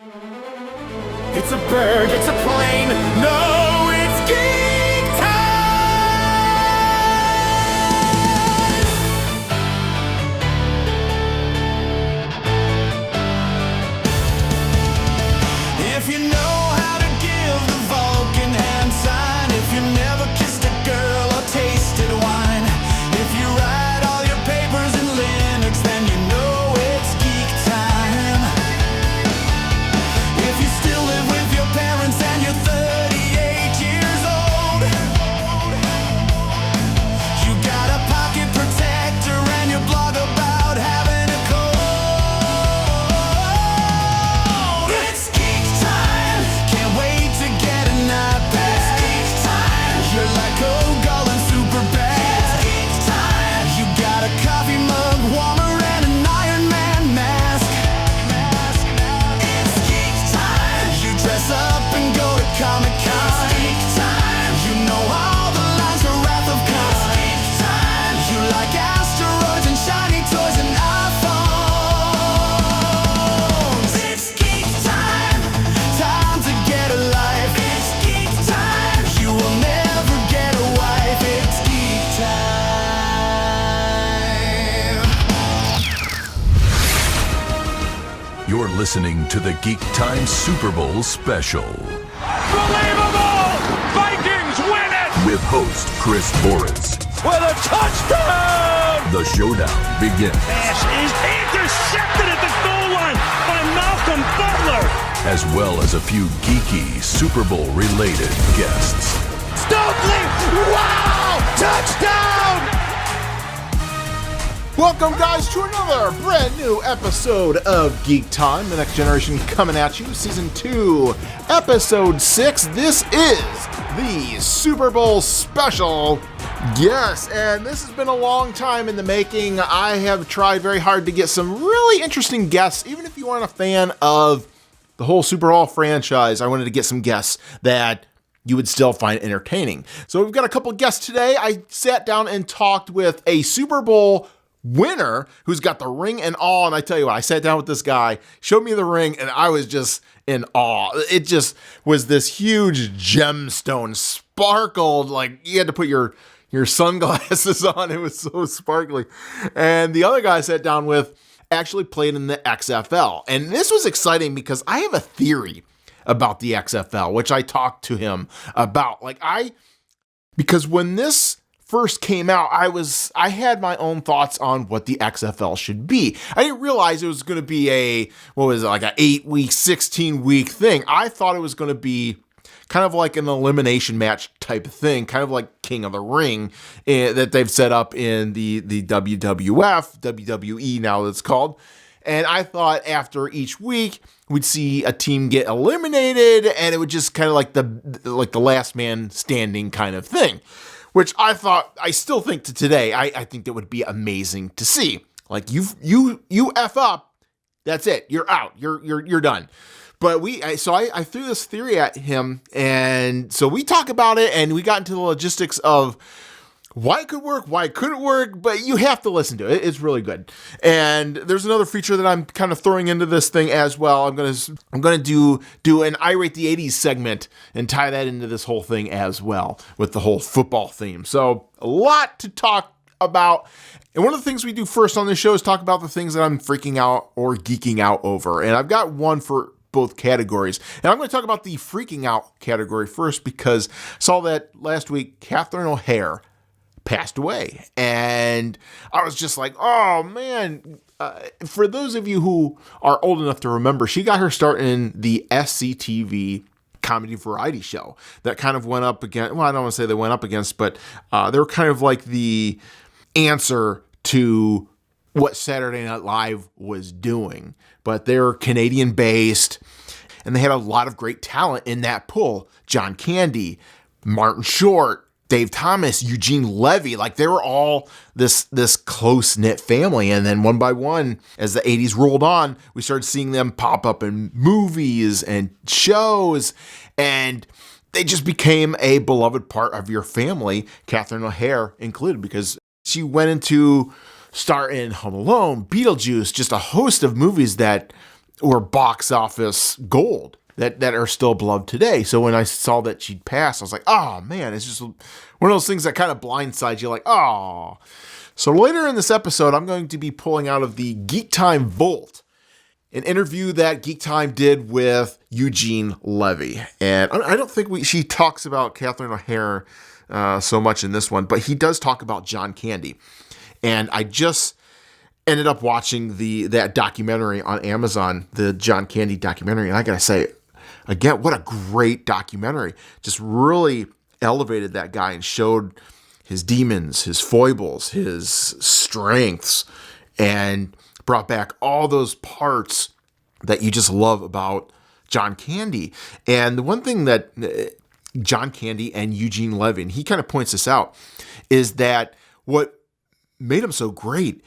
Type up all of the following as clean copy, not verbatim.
It's a bird, it's a plane, no, it's Geek Time! If you know how to give the Vulcan hand sign, if you never kissed a girl or tasted wine, if you write all your papers in Linux, then you know it's Geek Time. If you still live with your parents and you're 38 years old, you got a pocket protector and you blog about having a cold. It's Geek Time, can't wait to get an iPad. It's Geek Time, you're like Ogal and Superbad. It's Geek Time, you got a coffee mug warmer and an Iron Man mask. It's Geek Time, you dress up and go to Comic-Con. It's Geek Time, you know all the lines for Wrath of Khan. It's Geek Time, you like asteroids and shiny toys and iPhones. It's Geek Time, time to get a life. It's Geek Time, you will never get a wife. It's Geek Time. You're listening to the Geek Time Super Bowl special Unbelievable! Vikings win it! with host Chris Boris. With a touchdown! The showdown begins Pass is intercepted at the goal line by Malcolm Butler. as well as a few geeky Super Bowl related guests. Stokely! Wow! Touchdown! Welcome, guys, to another brand new episode of Geek Time, the next generation coming at you, Season 2, Episode 6. This is the Super Bowl special. Yes, and this has been a long time in the making. I have tried very hard to get some really interesting guests, even if you aren't a fan of the whole Super Bowl franchise. I wanted to get some guests that you would still find entertaining. So we've got a couple guests today. I sat down and talked with a Super Bowl winner who's got the ring and all. And I tell you what, I sat down with this guy, showed me the ring, and I was just in awe. It just was this huge gemstone, sparkled like you had to put your sunglasses on. It was so sparkly. And the other guy I sat down with actually played in the XFL. And this was exciting because I have a theory about the XFL, which I talked to him about. Because when this first came out, I had my own thoughts on what the XFL should be. I didn't realize it was going to be an 8-week, 16-week thing. I thought it was going to be kind of like an elimination match type of thing, kind of like King of the Ring that they've set up in the WWF, WWE now it's called. And I thought after each week, we'd see a team get eliminated, and it would just kind of like the last man standing kind of thing, which I still think to today, I think that would be amazing to see. Like you F up, that's it, you're out, you're done. But I threw this theory at him, and so we talk about it, and we got into the logistics of why it could work, why it couldn't work, but you have to listen to it. It's really good. And there's another feature that I'm kind of throwing into this thing as well. I'm gonna do an Irate the 80s segment and tie that into this whole thing as well with the whole football theme. So a lot to talk about. And one of the things we do first on this show is talk about the things that I'm freaking out or geeking out over. And I've got one for both categories. And I'm going to talk about the freaking out category first because I saw that last week Catherine O'Hare passed away. And I was just like, oh man. For those of you who are old enough to remember, she got her start in the SCTV comedy variety show that kind of went up against, well, I don't want to say they went up against, but they were kind of like the answer to what Saturday Night Live was doing. But they're Canadian based, and they had a lot of great talent in that pool. John Candy, Martin Short, Dave Thomas, Eugene Levy, like they were all this close-knit family. And then one by one, as the 80s rolled on, we started seeing them pop up in movies and shows, and they just became a beloved part of your family, Catherine O'Hare included, because she went into star in Home Alone, Beetlejuice, just a host of movies that were box office gold that are still beloved today. So when I saw that she'd passed, I was like, oh man, it's just one of those things that kind of blindsides you, like, oh. So later in this episode, I'm going to be pulling out of the Geek Time Vault an interview that Geek Time did with Eugene Levy. And I don't think she talks about Catherine O'Hara so much in this one, but he does talk about John Candy. And I just ended up watching that documentary on Amazon, the John Candy documentary. And I gotta say, again, what a great documentary. Just really elevated that guy and showed his demons, his foibles, his strengths, and brought back all those parts that you just love about John Candy. And the one thing that John Candy and Eugene Levy, and he kind of points this out, is that what made him so great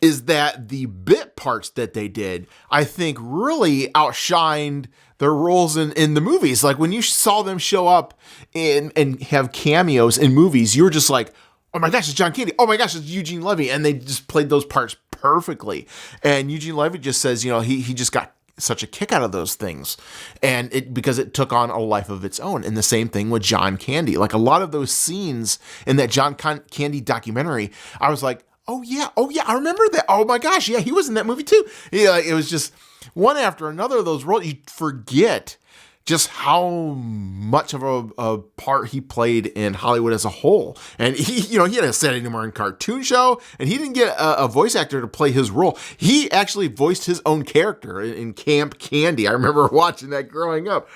is that the bit parts that they did, I think, really outshined their roles in the movies. Like when you saw them show up and have cameos in movies, you were just like, oh my gosh, it's John Candy. Oh my gosh, it's Eugene Levy. And they just played those parts perfectly. And Eugene Levy just says, he just got such a kick out of those things. And because it took on a life of its own. And the same thing with John Candy. Like a lot of those scenes in that John Candy documentary, I was like, oh yeah, I remember that. Oh my gosh, yeah, he was in that movie too. Yeah, it was just one after another of those roles. You forget just how much of a part he played in Hollywood as a whole. And he had a Saturday morning cartoon show, and he didn't get a voice actor to play his role. He actually voiced his own character in Camp Candy. I remember watching that growing up.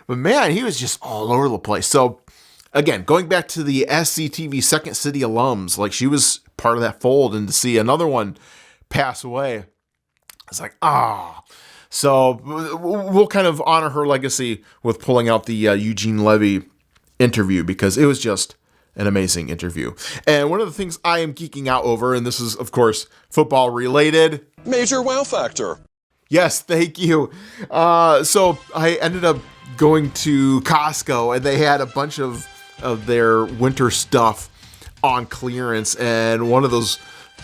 But man, he was just all over the place. So again, going back to the SCTV Second City alums, like she was part of that fold, and to see another one pass away, it's like, So we'll kind of honor her legacy with pulling out the Eugene Levy interview, because it was just an amazing interview. And one of the things I am geeking out over, and this is, of course, football related. Major wow factor. Yes, thank you. So I ended up going to Costco, and they had a bunch of their winter stuff on clearance, and one of those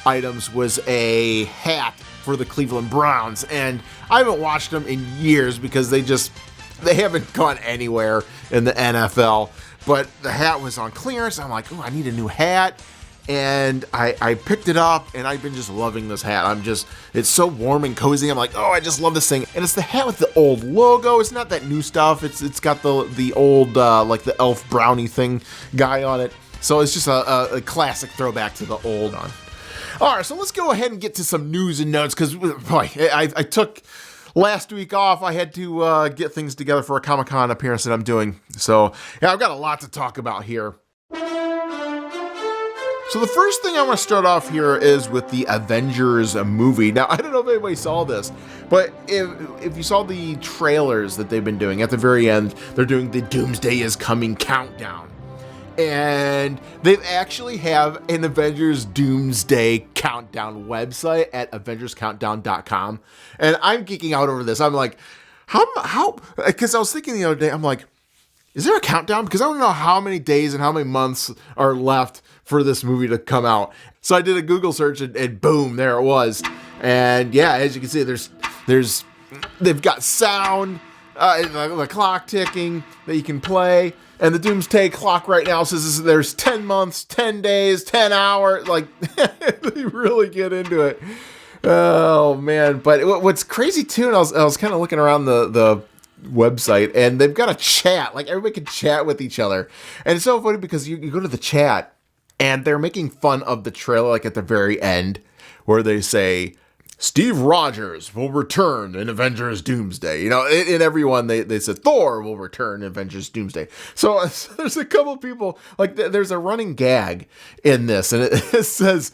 items was a hat for the Cleveland Browns. And I haven't watched them in years because they haven't gone anywhere in the NFL, but the hat was on clearance. I'm like, oh, I need a new hat. And I picked it up, and I've been just loving this hat. It's so warm and cozy. I'm like, oh, I just love this thing. And it's the hat with the old logo. It's not that new stuff. It's got the old, like the elf brownie thing guy on it. So it's just a classic throwback to the old one. All right, so let's go ahead and get to some news and notes, because boy, I took last week off. I had to get things together for a Comic-Con appearance that I'm doing. So yeah, I've got a lot to talk about here. So the first thing I want to start off here is with the Avengers movie. Now, I don't know if anybody saw this, but if you saw the trailers that they've been doing, at the very end, they're doing the Doomsday is Coming countdown. And they actually have an Avengers Doomsday countdown website at AvengersCountdown.com. And I'm geeking out over this. I'm like, how, because I was thinking the other day, I'm like, is there a countdown? Because I don't know how many days and how many months are left for this movie to come out. So I did a Google search, and boom, there it was. And yeah, as you can see, they've got sound, the clock ticking that you can play. And the Doomsday clock right now says there's 10 months, 10 days, 10 hours. Like, they really get into it. Oh, man. But what's crazy, too, and I was kind of looking around the website, and they've got a chat. Like, everybody can chat with each other. And it's so funny because you go to the chat, and they're making fun of the trailer, like, at the very end, where they say, Steve Rogers will return in Avengers Doomsday. In everyone, they said Thor will return in Avengers Doomsday. So there's a couple people, like there's a running gag in this, and it says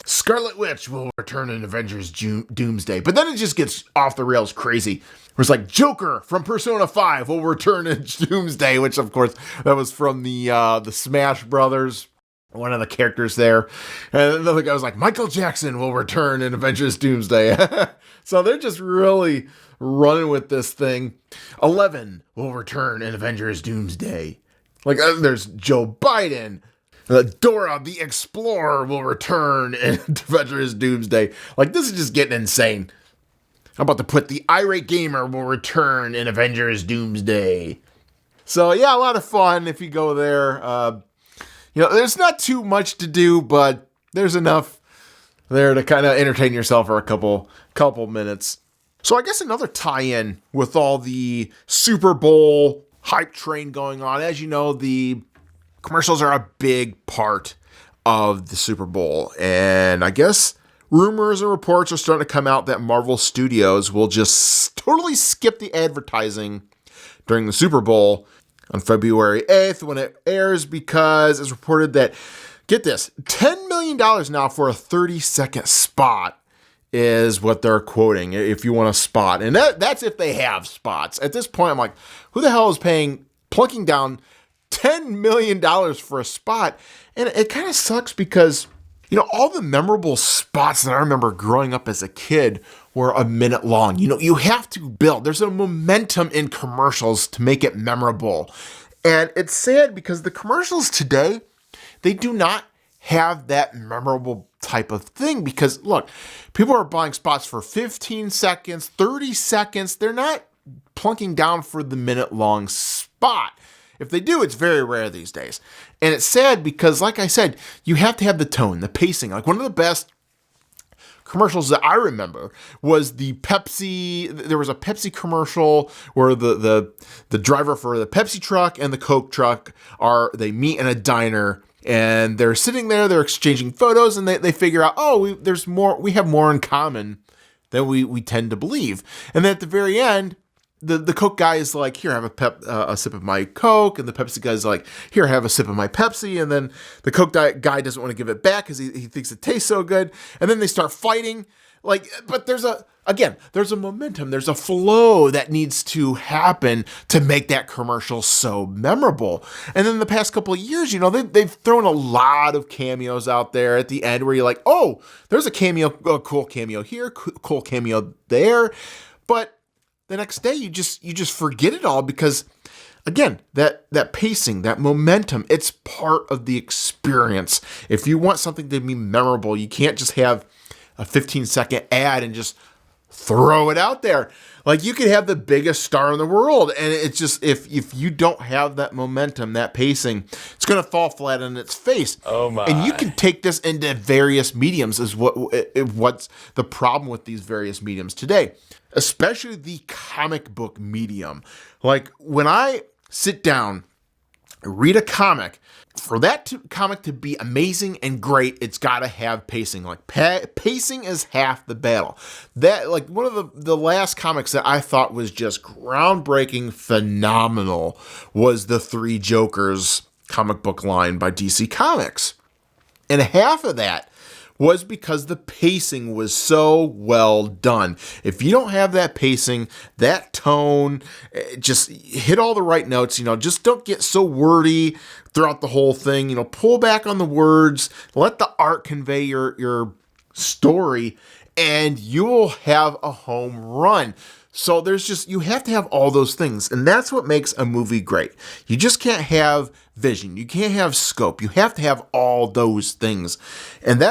Scarlet Witch will return in Avengers Doomsday. But then it just gets off the rails crazy. It's like Joker from Persona 5 will return in Doomsday, which of course that was from the Smash Brothers. One of the characters there. And another guy was like, Michael Jackson will return in Avengers Doomsday. So they're just really running with this thing. 11 will return in Avengers Doomsday. Like, there's Joe Biden. Dora the Explorer will return in Avengers Doomsday. Like, this is just getting insane. I'm about to put the Irate Gamer will return in Avengers Doomsday. So yeah, a lot of fun if you go there. There's not too much to do, but there's enough there to kind of entertain yourself for a couple minutes. So I guess another tie-in with all the Super Bowl hype train going on. As you know, the commercials are a big part of the Super Bowl. And I guess rumors and reports are starting to come out that Marvel Studios will just totally skip the advertising during the Super Bowl on February 8th when it airs, because it's reported that, get this, $10 million now for a 30-second spot is what they're quoting, if you want a spot. And that's if they have spots. At this point, I'm like, who the hell is plunking down $10 million for a spot? And it kind of sucks because, all the memorable spots that I remember growing up as a kid were a minute long. You have to build. There's a momentum in commercials to make it memorable. And it's sad because the commercials today, they do not have that memorable type of thing, because look, people are buying spots for 15 seconds, 30 seconds. They're not plunking down for the minute long spot. If they do, it's very rare these days. And it's sad because, like I said, you have to have the tone, the pacing. Like, one of the best commercials that I remember was the Pepsi. There was a Pepsi commercial where the driver for the Pepsi truck and the Coke truck they meet in a diner. And they're sitting there, they're exchanging photos, and they figure out, we have more in common than we tend to believe. And then at the very end, the Coke guy is like, here, have a sip of my Coke. And the Pepsi guy's like, here, have a sip of my Pepsi. And then the Coke guy doesn't want to give it back because he thinks it tastes so good. And then they start fighting. But there's a momentum, there's a flow that needs to happen to make that commercial so memorable. And then the past couple of years, they've thrown a lot of cameos out there at the end where you're like, oh, there's a cameo, a cool cameo here, cool cameo there. But the next day you just forget it all because, again, that pacing, that momentum, it's part of the experience. If you want something to be memorable, you can't just have a 15-second ad and just throw it out there. Like, you could have the biggest star in the world, and it's just, if you don't have that momentum, that pacing, it's going to fall flat on its face. Oh my. And you can take this into various mediums, is what's the problem with these various mediums today, especially the comic book medium. Like, when I sit down, read a comic, for that comic to be amazing and great, it's got to have pacing. Like, pacing is half the battle. That, like, one of the last comics that I thought was just groundbreaking, phenomenal, was the Three Jokers comic book line by DC Comics. And half of that was because the pacing was so well done. If you don't have that pacing, that tone, just hit all the right notes, just don't get so wordy throughout the whole thing, pull back on the words, let the art convey your story, and you'll have a home run. So you have to have all those things, and that's what makes a movie great. You just can't have vision, you can't have scope, you have to have all those things. And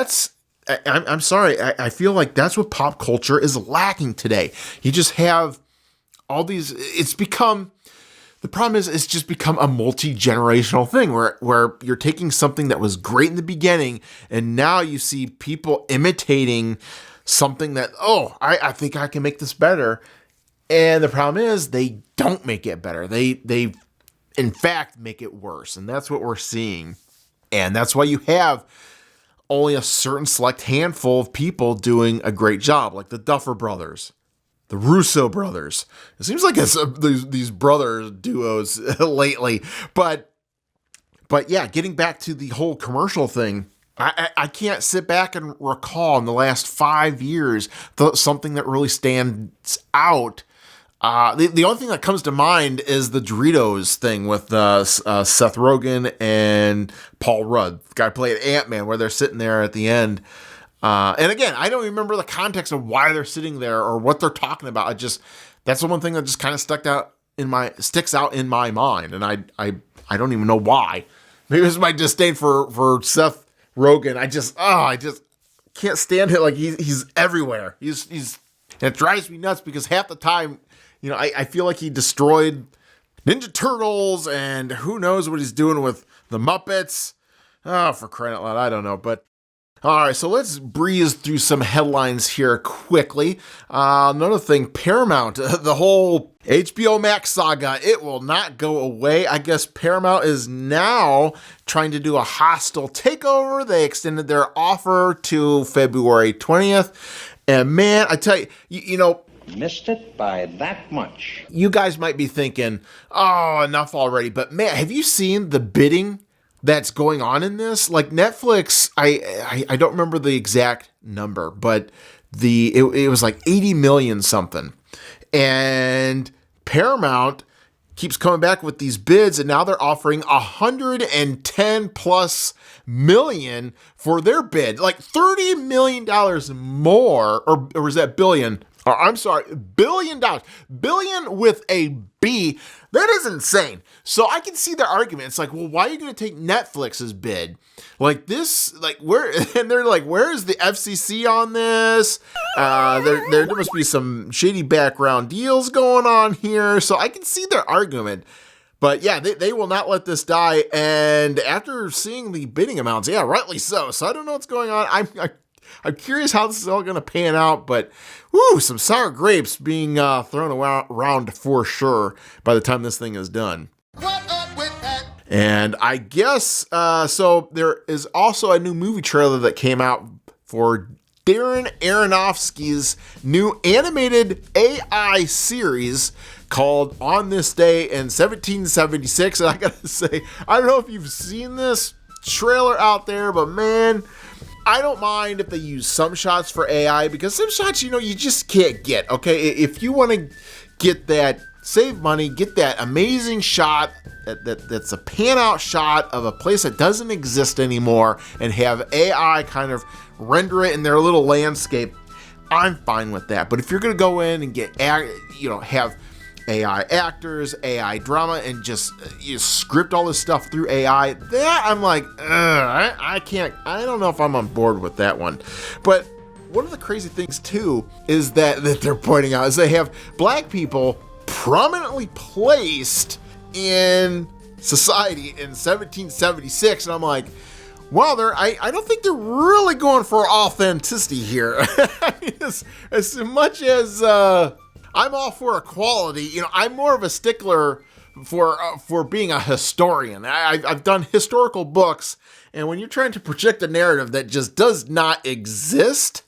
I'm sorry, I feel like that's what pop culture is lacking today. You just have all these, the problem is it's just become a multi-generational thing where you're taking something that was great in the beginning, and now you see people imitating something that, I think I can make this better. And the problem is they don't make it better. They in fact make it worse. And that's what we're seeing. And that's why you have only a certain select handful of people doing a great job, like the Duffer Brothers, the Russo brothers. It seems like it's these brother duos lately. But yeah, getting back to the whole commercial thing, I can't sit back and recall in the last 5 years something that really stands out. The only thing that comes to mind is the Doritos thing with Seth Rogen and Paul Rudd, the guy who played Ant-Man, where they're sitting there at the end. And again, I don't remember the context of why they're sitting there or what they're talking about. That's the one thing that just kind of sticks out in my mind, and I don't even know why. Maybe it's my disdain for Seth Rogen. I just can't stand it. Like, he's everywhere. He's And it drives me nuts because half the time, you know, I feel like he destroyed Ninja Turtles and who knows what he's doing with the Muppets. Oh, for crying out loud, I don't know. But all right, so let's breeze through some headlines here quickly. Another thing, Paramount, the whole HBO Max saga, it will not go away. I guess Paramount is now trying to do a hostile takeover. They extended their offer to February 20th. And man, I tell you, you know, missed it by that much. You guys might be thinking, oh, enough already. But man, have you seen the bidding that's going on in this? Like Netflix, I don't remember the exact number, but it was like 80 million something. And Paramount keeps coming back with these bids, and now they're offering 110 plus million for their bid, like $30 million more, or was that billion? Or, I'm sorry, $1 billion. Billion with a B. That is insane. So I can see their argument. It's like, well, why are you going to take Netflix's bid? Like this, like where, and they're like, where is the FCC on this? There must be some shady background deals going on here. So I can see their argument. But yeah, they will not let this die. And after seeing the bidding amounts, yeah, rightly so. So I don't know what's going on. I'm curious how this is all going to pan out, but whoo, some sour grapes being thrown around for sure by the time this thing is done. What up with that? And I guess, so there is also a new movie trailer that came out for Darren Aronofsky's new animated AI series called On This Day in 1776. And I gotta say, I don't know if you've seen this trailer out there, but man, I don't mind if they use some shots for AI, because some shots, you know, you just can't get, okay? If you want to get that, save money, get that amazing shot that's a pan-out shot of a place that doesn't exist anymore and have AI kind of render it in their little landscape, I'm fine with that. But if you're going to go in and get, you know, have AI actors, AI drama, and just you script all this stuff through AI, that I'm like, I can't, I don't know if I'm on board with that one. But one of the crazy things too is that they're pointing out is they have black people prominently placed in society in 1776, and I'm like, wow, I don't think they're really going for authenticity here. I mean, as much as I'm all for equality, you know, I'm more of a stickler for being a historian. I've done historical books, and when you're trying to project a narrative that just does not exist,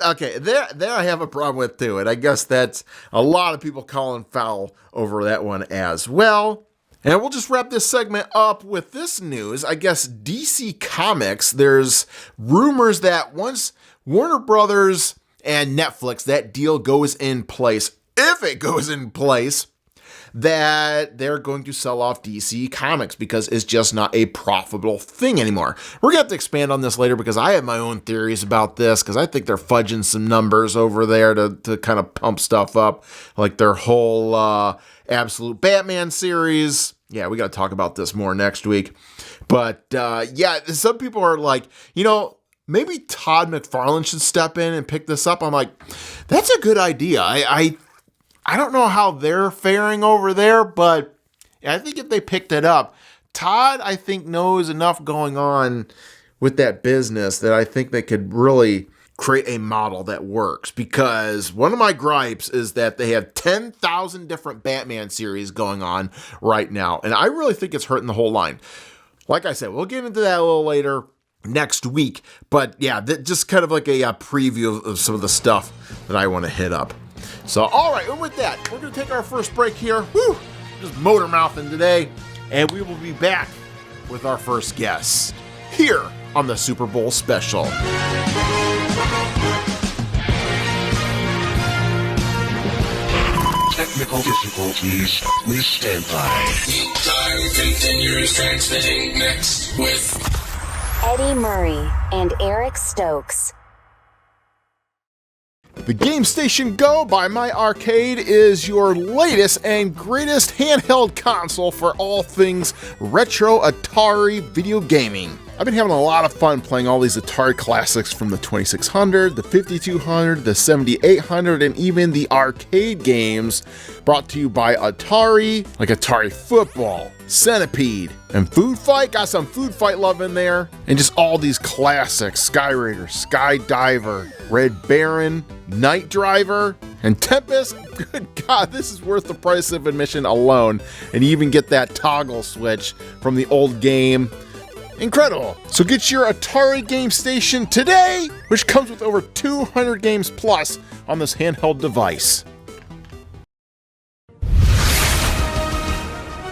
okay, there I have a problem with too, and I guess that's a lot of people calling foul over that one as well. And we'll just wrap this segment up with this news. I guess DC Comics, there's rumors that once Warner Brothers and Netflix, that deal goes in place, if it goes in place, that they're going to sell off DC Comics because it's just not a profitable thing anymore. We're going to have to expand on this later because I have my own theories about this, because I think they're fudging some numbers over there to kind of pump stuff up, like their whole Absolute Batman series. Yeah, we got to talk about this more next week. But yeah, some people are like, you know, maybe Todd McFarlane should step in and pick this up. I'm like, that's a good idea. I don't know how they're faring over there, but I think if they picked it up, Todd, I think, knows enough going on with that business that I think they could really create a model that works. Because one of my gripes is that they have 10,000 different Batman series going on right now, and I really think it's hurting the whole line. Like I said, we'll get into that a little later next week, but yeah, just kind of like a preview of some of the stuff that I want to hit up. So, all right, and with that, we're going to take our first break here. Woo! Just motor mouthing today, and we will be back with our first guest here on the Super Bowl special. Technical difficulties. Please stand by. Geek Time continues transmitting next with Eddie Murray and Eric Stokes. The Game Station Go by My Arcade is your latest and greatest handheld console for all things retro Atari video gaming. I've been having a lot of fun playing all these Atari classics from the 2600, the 5200, the 7800, and even the arcade games brought to you by Atari, like Atari Football, Centipede, and Food Fight. Got some Food Fight love in there. And just all these classics, Sky Raider, Skydiver, Red Baron, Night Driver, and Tempest. Good God, this is worth the price of admission alone. And you even get that toggle switch from the old game. Incredible. So get your Atari Game Station today, which comes with over 200 games plus on this handheld device.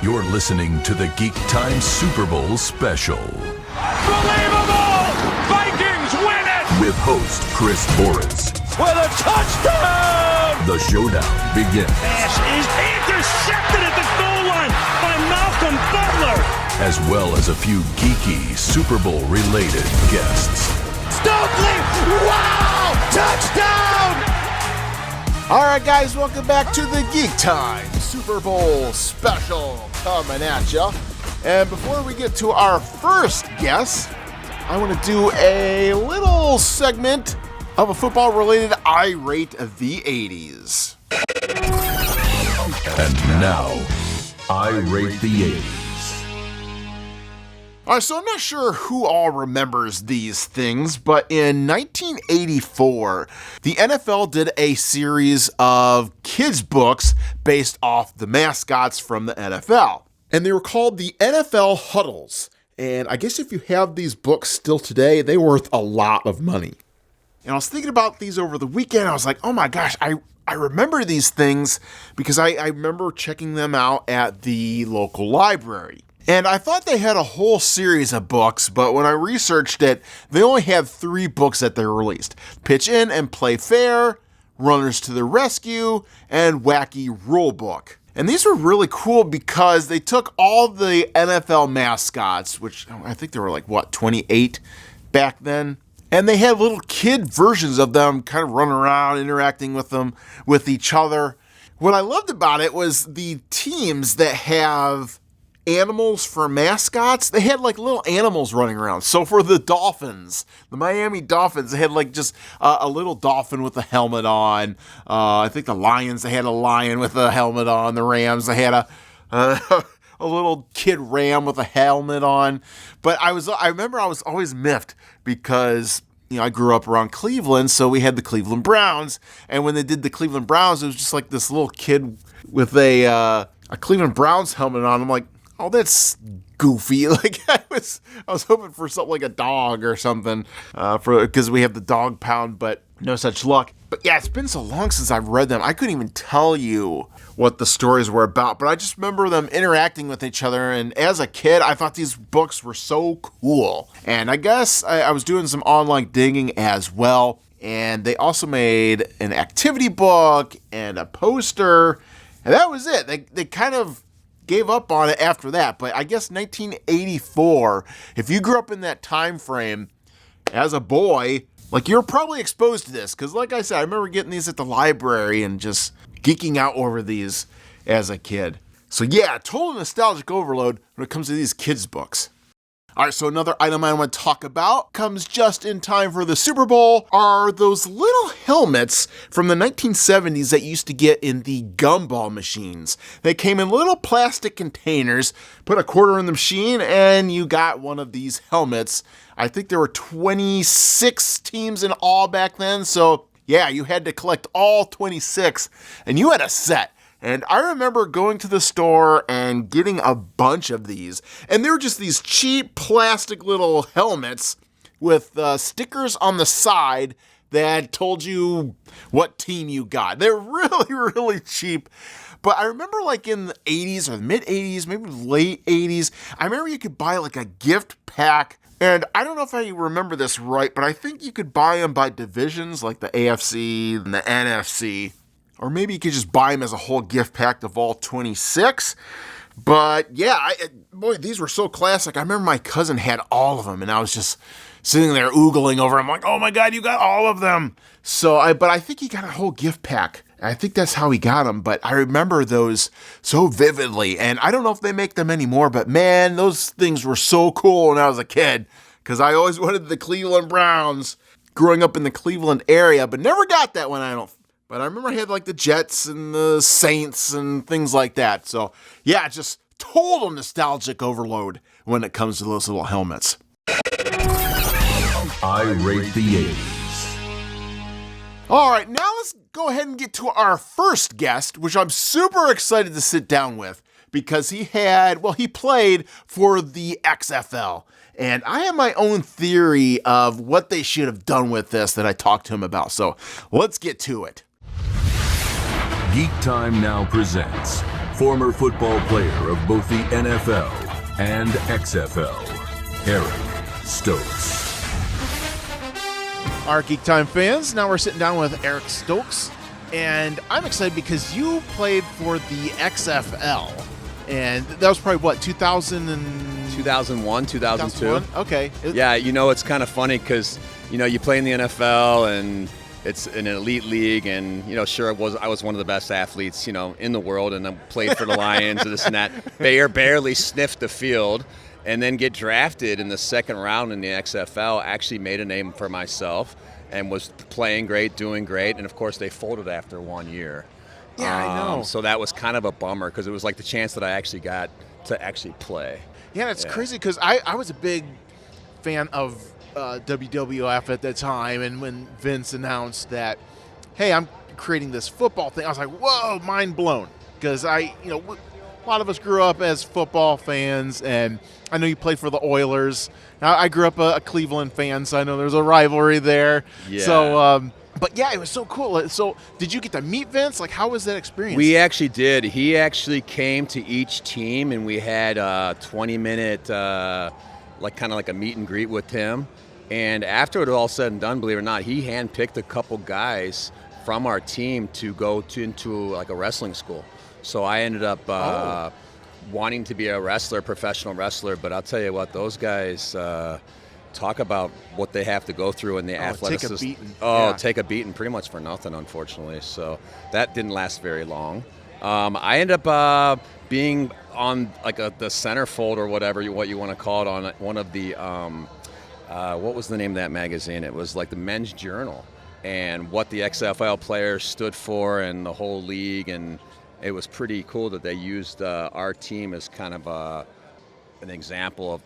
You're listening to the Geek Time Super Bowl special. Unbelievable! Vikings win it! With host Chris Boris. With a touchdown! The showdown begins. Pass is intercepted at the goal line by Malcolm Butler. As well as a few geeky Super Bowl related guests. Stokely! Wow! Touchdown! All right, guys, welcome back to the Geek Time Super Bowl special coming at ya. And before we get to our first guest, I want to do a little segment of a football-related Irate of the 80s. And now, Irate the 80s. All right, so I'm not sure who all remembers these things, but in 1984, the NFL did a series of kids' books based off the mascots from the NFL. And they were called the NFL Huddles. And I guess if you have these books still today, they're worth a lot of money. And I was thinking about these over the weekend. I was like, oh my gosh, I remember these things because I remember checking them out at the local library. And I thought they had a whole series of books, but when I researched it, they only had 3 books that they released. Pitch In and Play Fair, Runners to the Rescue, and Wacky Rulebook. And these were really cool because they took all the NFL mascots, which I think there were 28 back then, and they had little kid versions of them kind of running around, interacting with them, with each other. What I loved about it was the teams that have animals for mascots. They had little animals running around. So for the Dolphins, the Miami Dolphins, they had just a little dolphin with a helmet on. I think the Lions, they had a lion with a helmet on. The Rams, they had a little kid ram with a helmet on. But I remember I was always miffed because I grew up around Cleveland, so we had the Cleveland Browns. And when they did the Cleveland Browns, it was just this little kid with a Cleveland Browns helmet on. I'm like, oh, that's goofy. I was hoping for something like a dog or something, because we have the dog pound, but no such luck. But yeah, it's been so long since I've read them. I couldn't even tell you what the stories were about, but I just remember them interacting with each other. And as a kid, I thought these books were so cool. And I guess I was doing some online digging as well. And they also made an activity book and a poster. And that was it. They kind of gave up on it after that, but I guess 1984, if you grew up in that time frame as a boy, you're probably exposed to this, because like I said, I remember getting these at the library and just geeking out over these as a kid. So yeah, total nostalgic overload when it comes to these kids' books. All right, so another item I want to talk about comes just in time for the Super Bowl are those little helmets from the 1970s that you used to get in the gumball machines. They came in little plastic containers, put a quarter in the machine, and you got one of these helmets. I think there were 26 teams in all back then, so yeah, you had to collect all 26, and you had a set. And I remember going to the store and getting a bunch of these. And they were just these cheap plastic little helmets with stickers on the side that told you what team you got. They're really, really cheap. But I remember in the 80s or the mid-80s, maybe late 80s, I remember you could buy a gift pack. And I don't know if I remember this right, but I think you could buy them by divisions, like the AFC and the NFC. Or maybe you could just buy them as a whole gift pack of all 26. But yeah, boy, these were so classic. I remember my cousin had all of them, and I was just sitting there oogling over them. I'm like, oh my God, you got all of them. But I think he got a whole gift pack. I think that's how he got them. But I remember those so vividly. And I don't know if they make them anymore, but man, those things were so cool when I was a kid. because I always wanted the Cleveland Browns growing up in the Cleveland area, but never got that one. But I remember I had like the Jets and the Saints and things like that. So yeah, just total nostalgic overload when it comes to those little helmets. I rate the 80s. All right, now let's go ahead and get to our first guest, which I'm super excited to sit down with because he played for the XFL. And I have my own theory of what they should have done with this that I talked to him about. So let's get to it. Geek Time now presents former football player of both the NFL and XFL, Eric Stokes. Our Geek Time fans, now we're sitting down with Eric Stokes, and I'm excited because you played for the XFL, and that was probably, what, 2001, 2002? Okay. Yeah, it's kind of funny because, you play in the NFL, and it's an elite league, and, sure, I was one of the best athletes, in the world, and I played for the Lions and this and that. Barely sniffed the field. And then get drafted in the second round in the XFL, actually made a name for myself and was playing great, doing great. And, of course, they folded after 1 year. Yeah, I know. So that was kind of a bummer because it was like the chance that I actually got to actually play. Yeah, it's crazy because I was a big fan of WWF at that time. And when Vince announced that, hey, I'm creating this football thing, I was like, whoa, mind blown. Because a lot of us grew up as football fans, and I know you played for the Oilers. Now, I grew up a Cleveland fan, so I know there's a rivalry there. Yeah. So, but yeah, it was so cool. So, did you get to meet Vince? Like, how was that experience? We actually did. He actually came to each team, and we had a 20-minute, kind of like a meet and greet with him. And after it was all said and done, believe it or not, he handpicked a couple guys from our team to go into like a wrestling school. So I ended up wanting to be a professional wrestler. But I'll tell you what, those guys talk about what they have to go through in the athleticism. Take a beating. Take a beating pretty much for nothing, unfortunately. So that didn't last very long. I ended up being on like the centerfold or whatever what you want to call it on one of the, what was the name of that magazine? It was like the Men's Journal, and what the XFL players stood for and the whole league, and it was pretty cool that they used our team as kind of an example of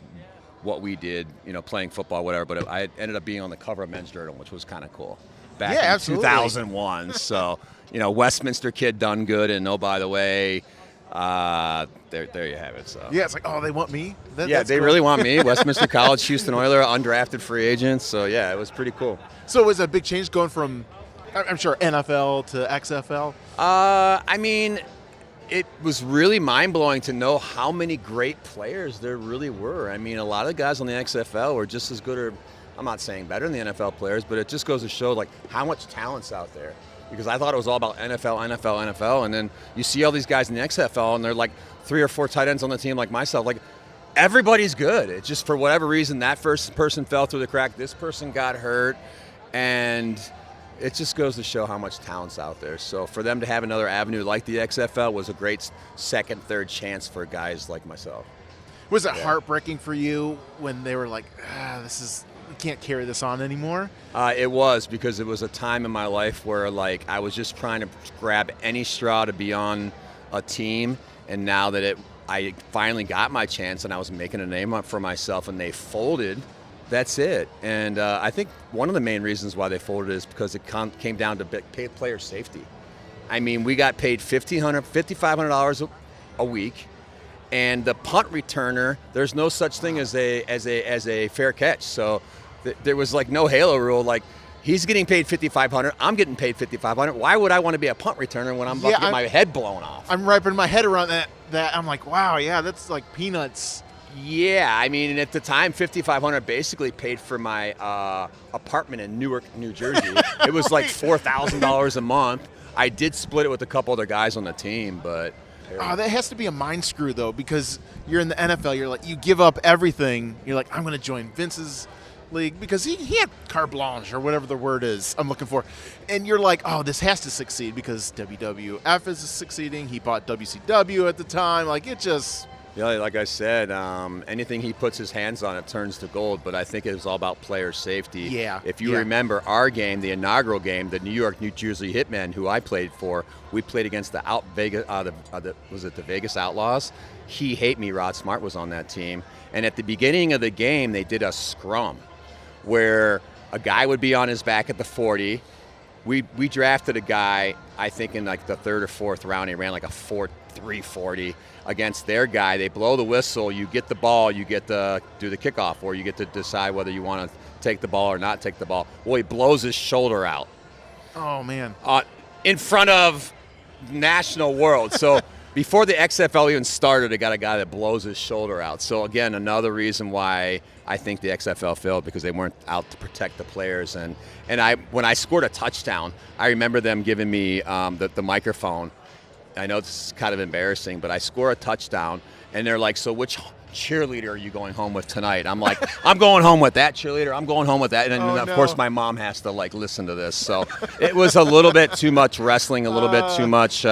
what we did, playing football, whatever. But I ended up being on the cover of Men's Journal, which was kind of cool back in 2001. So, Westminster kid done good, and oh, by the way, there you have it. So yeah, it's like, oh, they want me? That's they cool. Really want me. Westminster College, Houston Oilers, undrafted free agents. So, yeah, it was pretty cool. So it was a big change going from, I'm sure, NFL to XFL? I mean, it was really mind-blowing to know how many great players there really were. I mean, a lot of the guys on the XFL were just as good, or I'm not saying better than the NFL players, but it just goes to show, like, how much talent's out there. Because I thought it was all about NFL, and then you see all these guys in the XFL, and they're like 3 or 4 tight ends on the team like myself. Like, everybody's good. It's just for whatever reason, that first person fell through the crack, this person got hurt, and it just goes to show how much talent's out there. So for them to have another avenue like the XFL was a great second, third chance for guys like myself. Was it heartbreaking for you when they were like, we can't carry this on anymore? It was, because it was a time in my life where like I was just trying to grab any straw to be on a team, and now that I finally got my chance and I was making a name up for myself and they folded, that's it. And I think one of the main reasons why they folded is because it came down to player safety. I mean, we got paid $5,500 a week, and the punt returner, there's no such thing as a fair catch. So there was like no halo rule. Like, he's getting paid $5,500, I'm getting paid $5,500. Why would I want to be a punt returner when I'm about to get my head blown off? I'm wrapping my head around that. I'm like, wow, yeah, that's like peanuts. Yeah, I mean, at the time, $5,500 basically paid for my apartment in Newark, New Jersey. It was like $4,000 a month. I did split it with a couple other guys on the team, but that has to be a mind screw, though, because you're in the NFL. You're like, you give up everything. You're like, I'm going to join Vince's league because he had carte blanche or whatever the word is I'm looking for. And you're like, oh, this has to succeed because WWF is succeeding. He bought WCW at the time. Like, it just... Yeah, like I said, anything he puts his hands on, it turns to gold. But I think it was all about player safety. Yeah. If you remember our game, the inaugural game, the New York, New Jersey Hitmen, who I played for, we played against the the Vegas Outlaws. He Hate Me, Rod Smart was on that team. And at the beginning of the game, they did a scrum where a guy would be on his back at the 40. We drafted a guy, I think in like the third or fourth round. He ran like a 4.340 against their guy. They blow the whistle. You get the ball. You get to do the kickoff, or you get to decide whether you want to take the ball or not take the ball. Well, he blows his shoulder out. Oh, man. In front of national world. So before the XFL even started, they got a guy that blows his shoulder out. So, again, another reason why I think the XFL failed, because they weren't out to protect the players. And when I scored a touchdown, I remember them giving me the microphone. I know this is kind of embarrassing, but I score a touchdown, and they're like, so which cheerleader are you going home with tonight? I'm like, I'm going home with that cheerleader. I'm going home with that. And then, of course, my mom has to, like, listen to this. So it was a little bit too much wrestling, a little bit too much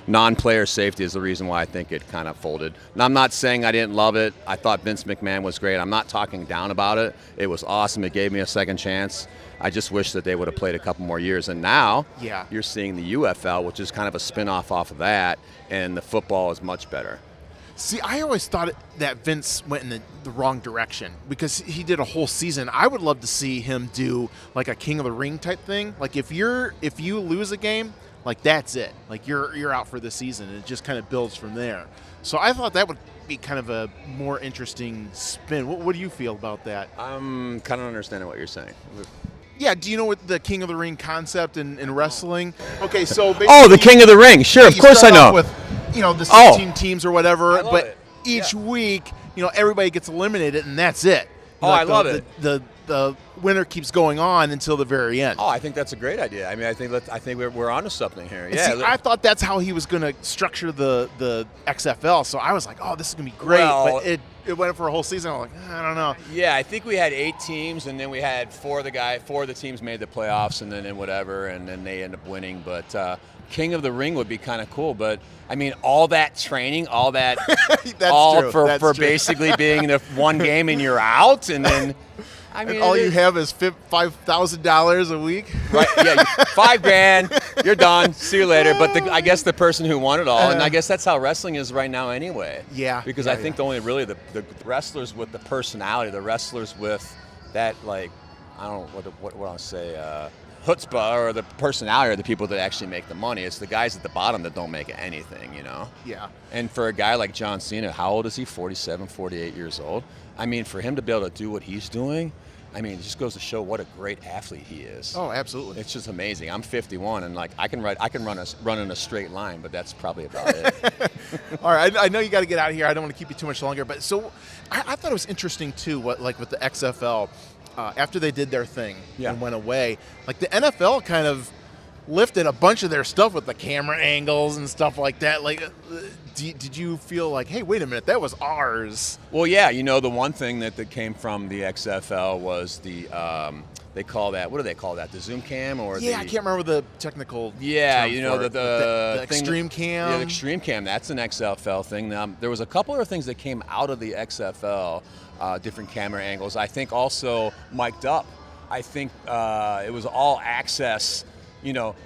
non-player safety is the reason why I think it kind of folded. And I'm not saying I didn't love it. I thought Vince McMahon was great. I'm not talking down about it. It was awesome. It gave me a second chance. I just wish that they would have played a couple more years. And now you're seeing the UFL, which is kind of a spin-off off of that, and the football is much better. See, I always thought that Vince went in the wrong direction because he did a whole season. I would love to see him do like a King of the Ring type thing. Like if you lose a game, like that's it. Like you're out for the season, and it just kind of builds from there. So I thought that would be kind of a more interesting spin. What do you feel about that? I'm kind of understanding what you're saying. Yeah, do you know what the King of the Ring concept in wrestling? Okay, so basically, the King of the Ring. Sure, of course I know. With, the 16 teams or whatever, but it. Week, everybody gets eliminated, and that's it. I love it. The winner keeps going on until the very end. I think that's a great idea. I mean, I think we're onto something here. And see, I thought that's how he was going to structure the XFL. So I was like, this is going to be great. But it went for a whole season. I'm like, I don't know. Yeah, I think we had 8 teams, and then we had 4 of the teams made the playoffs, and then whatever, and then they end up winning. But King of the Ring would be kind of cool. But I mean, all that training, all that, for basically being the one game and you're out, and then. I mean, and all you have is $5,000 a week. Right? Yeah, $5,000. You're done. See you later. But I guess the person who won it all, and I guess that's how wrestling is right now, anyway. Yeah. Because I think only really the wrestlers with the personality, the wrestlers with that, like, I don't know what I'll say, chutzpah, or the personality, are the people that actually make the money. It's the guys at the bottom that don't make anything, Yeah. And for a guy like John Cena, how old is he? 47, 48 years old. I mean, for him to be able to do what he's doing, I mean, it just goes to show what a great athlete he is. Oh, absolutely. It's just amazing. I'm 51, and like I can run in a straight line, but that's probably about it. All right, I know you got to get out of here. I don't want to keep you too much longer, but so I thought it was interesting too. With the XFL, after they did their thing and went away, like the NFL kind of lifted a bunch of their stuff with the camera angles and stuff like that. Like, did you feel like, hey, wait a minute, that was ours? Well, yeah, the one thing that came from the XFL was the they call that, what do they call that? The zoom cam or I can't remember the technical. Yeah, term for the extreme cam. Yeah, the extreme cam. That's an XFL thing. There was a couple other things that came out of the XFL, different camera angles. I think also mic'd up. I think it was all access.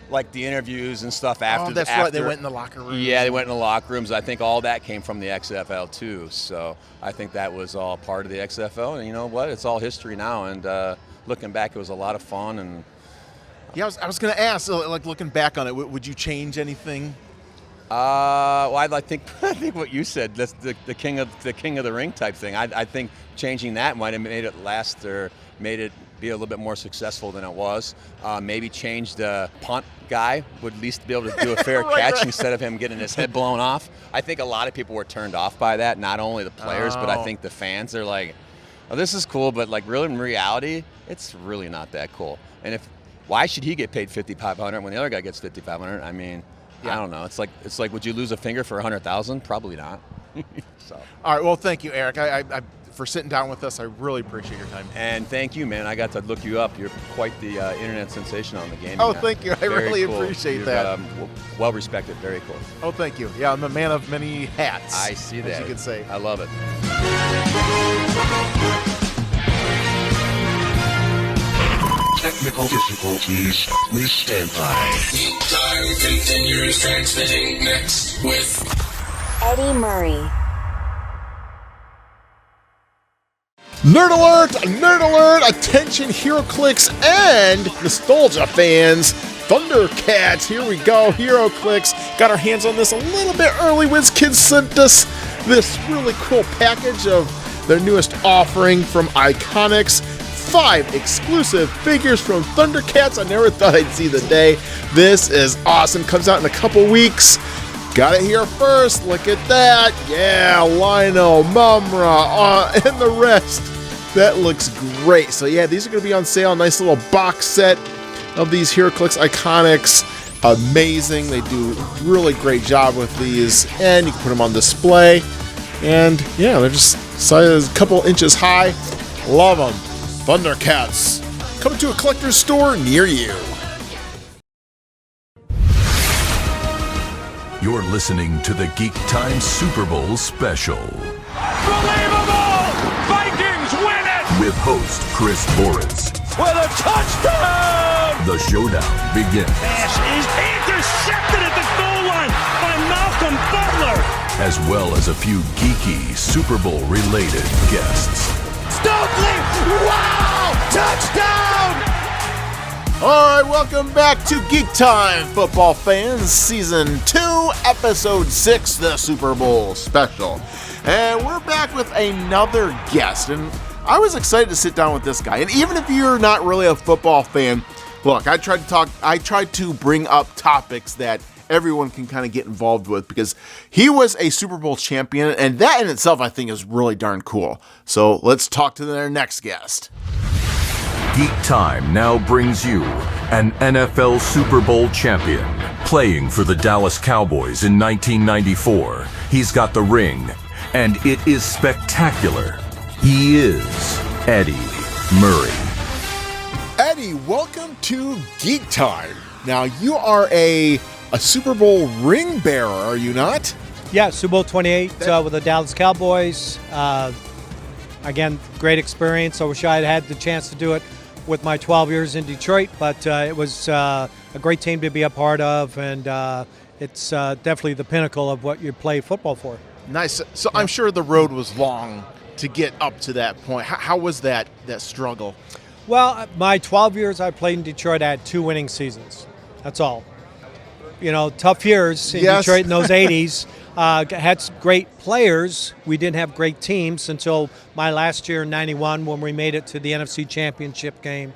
Like the interviews and stuff after. Oh, that's right. They went in the locker rooms. Yeah, they went in the locker rooms. I think all that came from the XFL too. So I think that was all part of the XFL. And you know what? It's all history now. And looking back, it was a lot of fun. And yeah, I was going to ask. Like looking back on it, would you change anything? Well, I think what you said. That's the king of the ring type thing. I think changing that might have made it last or made it be a little bit more successful than it was. Maybe change the punt guy, would at least be able to do a fair catch instead of him getting his head blown off. I think a lot of people were turned off by that, not only the players, but I think the fans are like, oh, this is cool, but like really in reality, it's really not that cool. And why should he get paid $5,500 when the other guy gets $5,500? I mean, I don't know. It's like would you lose a finger for $100,000? Probably not. So. All right, well, thank you, Eric. I for sitting down with us. I really appreciate your time. And thank you, man. I got to look you up. You're quite the internet sensation on the game. Oh, thank you. I really appreciate that. Well respected. Very cool. Oh, thank you. Yeah, I'm a man of many hats. I see that. As you can say. I love it. Technical difficulties. Please stand by. Geek Time continues transmitting next with Eddie Murray. Nerd alert! Nerd alert! Attention HeroClix and nostalgia fans. Thundercats, here we go. HeroClix got our hands on this a little bit early. WizKids sent us this really cool package of their newest offering from Iconics. 5 exclusive figures from Thundercats. I never thought I'd see the day. This is awesome. Comes out in a couple weeks. Got it here first. Look at that. Yeah, Lionel, Mumra, and the rest. That looks great. So yeah, these are going to be on sale. Nice little box set of these HeroClix Iconics. Amazing. They do a really great job with these. And you can put them on display. And yeah, they're just size a couple inches high. Love them. Thundercats. Coming to a collector's store near you. You're listening to the Geek Time Super Bowl special. Unbelievable! Vikings win it! With host Chris Torres. With a touchdown! The showdown begins. Pass is intercepted at the goal line by Malcolm Butler. As well as a few geeky Super Bowl related guests. Stokely! Wow! Touchdown! All right, welcome back to Geek Time, football fans, Season 2, Episode 6, the Super Bowl special. And we're back with another guest, and I was excited to sit down with this guy. And even if you're not really a football fan, look, I tried to bring up topics that everyone can kind of get involved with, because he was a Super Bowl champion, and that in itself I think is really darn cool. So let's talk to their next guest. Geek Time now brings you an NFL Super Bowl champion. Playing for the Dallas Cowboys in 1994, he's got the ring, and it is spectacular. He is Eddie Murray. Eddie, welcome to Geek Time. Now, you are a Super Bowl ring bearer, are you not? Yeah, Super Bowl 28 with the Dallas Cowboys. Again, great experience. I wish I had had the chance to do it with my 12 years in Detroit, but it was a great team to be a part of, and it's definitely the pinnacle of what you play football for. Nice. So I'm sure the road was long to get up to that point. How was that struggle? Well, my 12 years I played in Detroit, I had 2 winning seasons. That's all. You know, tough years in Detroit in those 80s. Had some great players. We didn't have great teams until my last year in 91 when we made it to the NFC Championship game.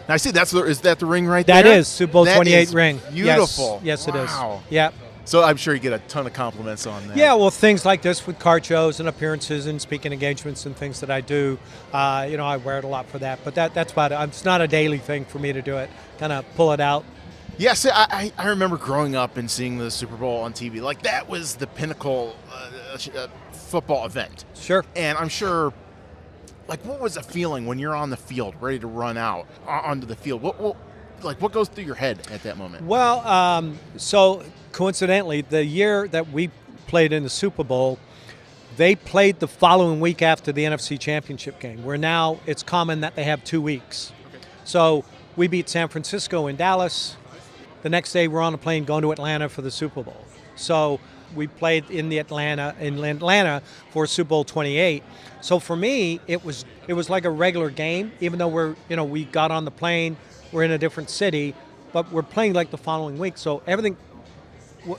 Now, I see, is that the ring right there? That is, Super Bowl 28 ring. Beautiful. Yes, wow. It is. Yeah. So I'm sure you get a ton of compliments on that. Yeah, well, things like this with card shows and appearances and speaking engagements and things that I do, I wear it a lot for that. But that's about it. It's not a daily thing for me to do it, kind of pull it out. Yes, I remember growing up and seeing the Super Bowl on TV. Like, that was the pinnacle football event. Sure. And I'm sure, like, what was the feeling when you're on the field, ready to run out onto the field? What goes through your head at that moment? Well, so coincidentally, the year that we played in the Super Bowl, they played the following week after the NFC Championship game, where now it's common that they have 2 weeks. Okay. So we beat San Francisco in Dallas. The next day, we're on a plane going to Atlanta for the Super Bowl. So we played in Atlanta for Super Bowl 28. So for me, it was like a regular game, even though we got on the plane, we're in a different city, but we're playing like the following week. So everything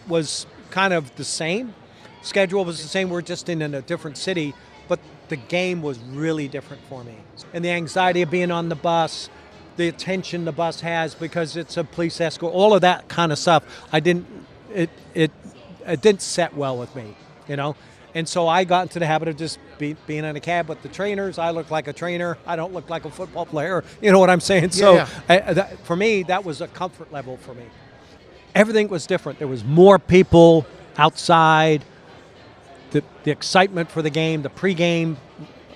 was kind of the same. Schedule was the same. We're just in a different city, but the game was really different for me. And the anxiety of being on the bus, the attention the bus has because it's a police escort, all of that kind of stuff. It didn't set well with me, And so I got into the habit of just being in a cab with the trainers. I look like a trainer. I don't look like a football player. You know what I'm saying? Yeah. So for me, that was a comfort level for me. Everything was different. There was more people outside. The excitement for the game, the pregame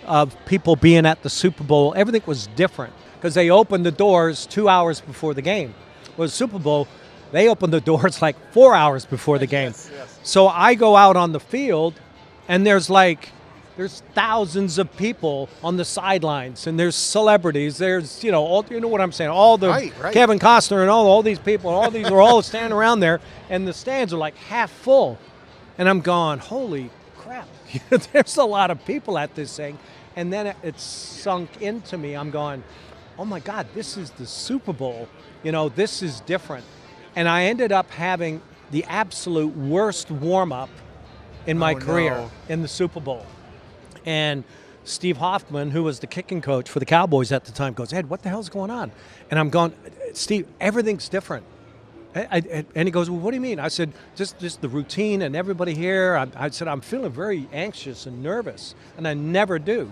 of people being at the Super Bowl, everything was different because they opened the doors 2 hours before the game. Well, the Super Bowl, they opened the doors like 4 hours before the game. Yes. So I go out on the field, and there's thousands of people on the sidelines, and there's celebrities. There's, you know what I'm saying, all the Right. Kevin Costner and all these people, all these are all standing around there, and the stands are like half full. And I'm going, holy crap, there's a lot of people at this thing. And then it sunk into me. I'm going, oh my God, this is the Super Bowl. You know, this is different. And I ended up having the absolute worst warm-up in my career in the Super Bowl. And Steve Hoffman, who was the kicking coach for the Cowboys at the time, goes, Ed, what the hell's going on? And I'm going, Steve, everything's different. And he goes, well, what do you mean? I said, just the routine and everybody here. I said, I'm feeling very anxious and nervous, and I never do.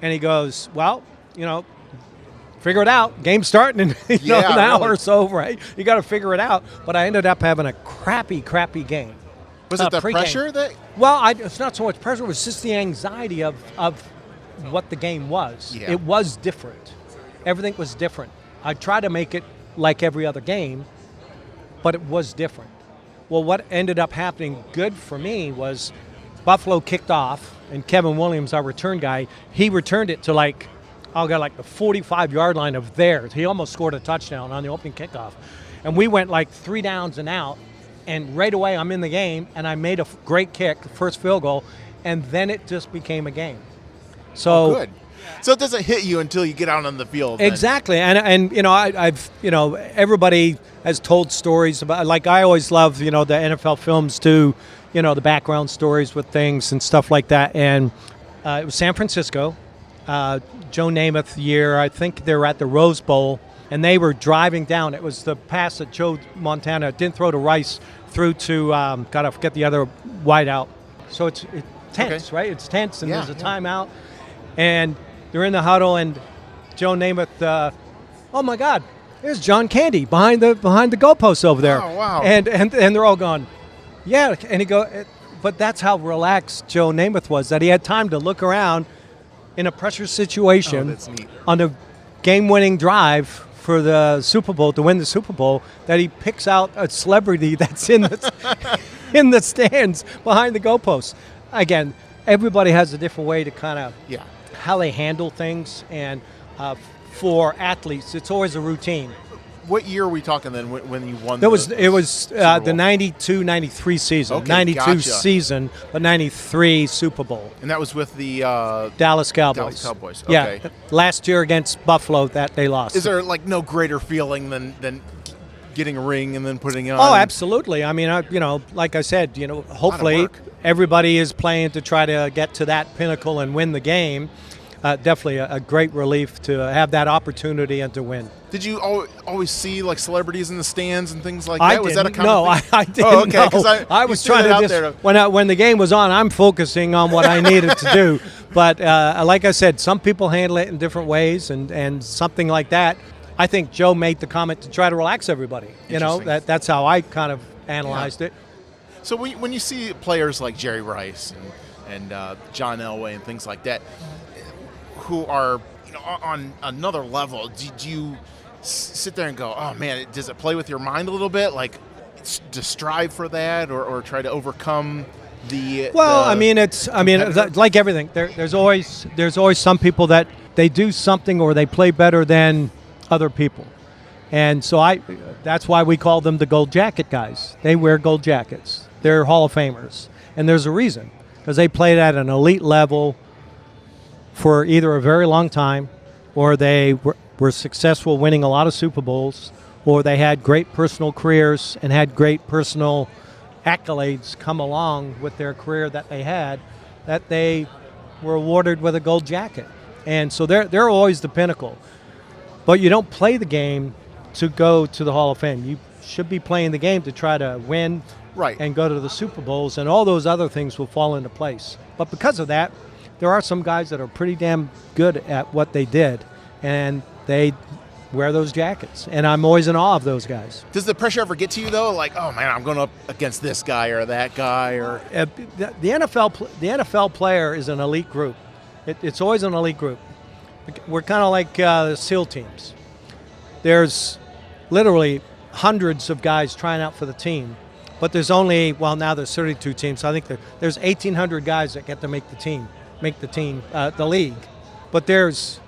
And he goes, well, you know, figure it out. Game's starting in an hour or so, right? You got to figure it out. But I ended up having a crappy game. Was it the pre-game. pressure that? Well, it's not so much pressure. It was just the anxiety of what the game was. Yeah. It was different. Everything was different. I tried to make it like every other game, but it was different. Well, what ended up happening good for me was Buffalo kicked off, and Kevin Williams, our return guy, he returned it to the 45-yard line of theirs. He almost scored a touchdown on the opening kickoff. And we went 3 downs and out, and right away I'm in the game, and I made a great kick, the first field goal, and then it just became a game. So good. So it doesn't hit you until you get out on the field. Exactly, and you know, I've everybody has told stories about, like, I always love, you know, the NFL films too, you know, the background stories with things and stuff like that. And it was San Francisco, Joe Namath year. I think they were at the Rose Bowl, and they were driving down. It was the pass that Joe Montana didn't throw to Rice, threw to gotta forget the other wideout. So it's tense, right? It's tense, and there's a timeout, and they're in the huddle, and Joe Namath, oh my God, there's John Candy behind the goalposts over there. Oh, wow. And they're all going, yeah. And he but that's how relaxed Joe Namath was, that he had time to look around in a pressure situation on a game-winning drive for the Super Bowl, to win the Super Bowl, that he picks out a celebrity that's in the in the stands behind the goalposts. Again, everybody has a different way to kind of how they handle things, and for athletes, it's always a routine. What year are we talking then when you won? It was the 92-93 season. Okay, 92 gotcha. season, but 93 Super Bowl. And that was with the Dallas Cowboys. Dallas Cowboys. Okay. Yeah, last year against Buffalo that they lost. Is there no greater feeling than getting a ring and then putting it on? Oh, absolutely. I mean, like I said, hopefully everybody is playing to try to get to that pinnacle and win the game. Definitely a great relief to have that opportunity and to win. Did you always see celebrities in the stands and things like that? Was that a common no, thing? I didn't. Oh, okay, know. I was trying to just when the game was on, I'm focusing on what I needed to do. But like I said, some people handle it in different ways, and something like that. I think Joe made the comment to try to relax everybody. That's how I kind of analyzed it. So when you see players like Jerry Rice and John Elway and things like that, who are on another level, do you sit there and go, oh man, does it play with your mind a little bit, to strive for that or try to overcome the? Well, like everything. There's always some people that they do something or they play better than other people, and so that's why we call them the gold jacket guys. They wear gold jackets. They're Hall of Famers, and there's a reason, because they played at an elite level for either a very long time, or they were successful winning a lot of Super Bowls, or they had great personal careers and had great personal accolades come along with their career that they had, that they were awarded with a gold jacket. And so they're always the pinnacle. But you don't play the game to go to the Hall of Fame. You should be playing the game to try to win and go to the Super Bowls, and all those other things will fall into place. But because of that, there are some guys that are pretty damn good at what they did, and they wear those jackets. And I'm always in awe of those guys. Does the pressure ever get to you, though? Like, oh, man, I'm going up against this guy or that guy? Or the NFL player is an elite group. It's always an elite group. We're kind of like the SEAL teams. There's literally hundreds of guys trying out for the team, but there's only, well, now there's 32 teams. So I think there's 1,800 guys that get to make the league. But there's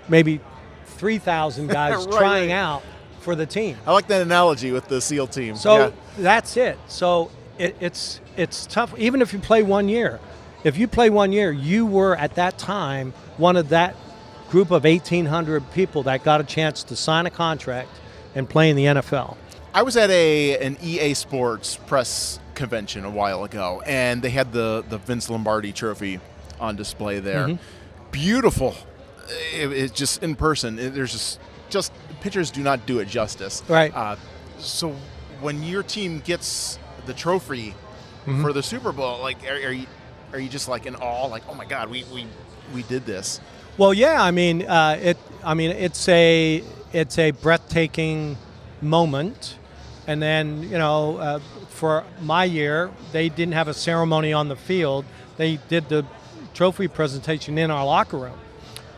maybe 3,000 guys trying out for the team. I like that analogy with the SEAL team. So that's it. So it's tough, even if you play 1 year. If you play 1 year, you were at that time one of that group of 1,800 people that got a chance to sign a contract and play in the NFL. I was at an EA Sports press convention a while ago, and they had the Vince Lombardi trophy on display there. Mm-hmm. Beautiful. It's just in person. There's just pictures do not do it justice. Right. So when your team gets the trophy Mm-hmm. for the Super Bowl, like are you just like in awe, like, oh my God, we did this? Well, yeah. I mean, it's a breathtaking moment. And then, for my year, they didn't have a ceremony on the field. They did the trophy presentation in our locker room.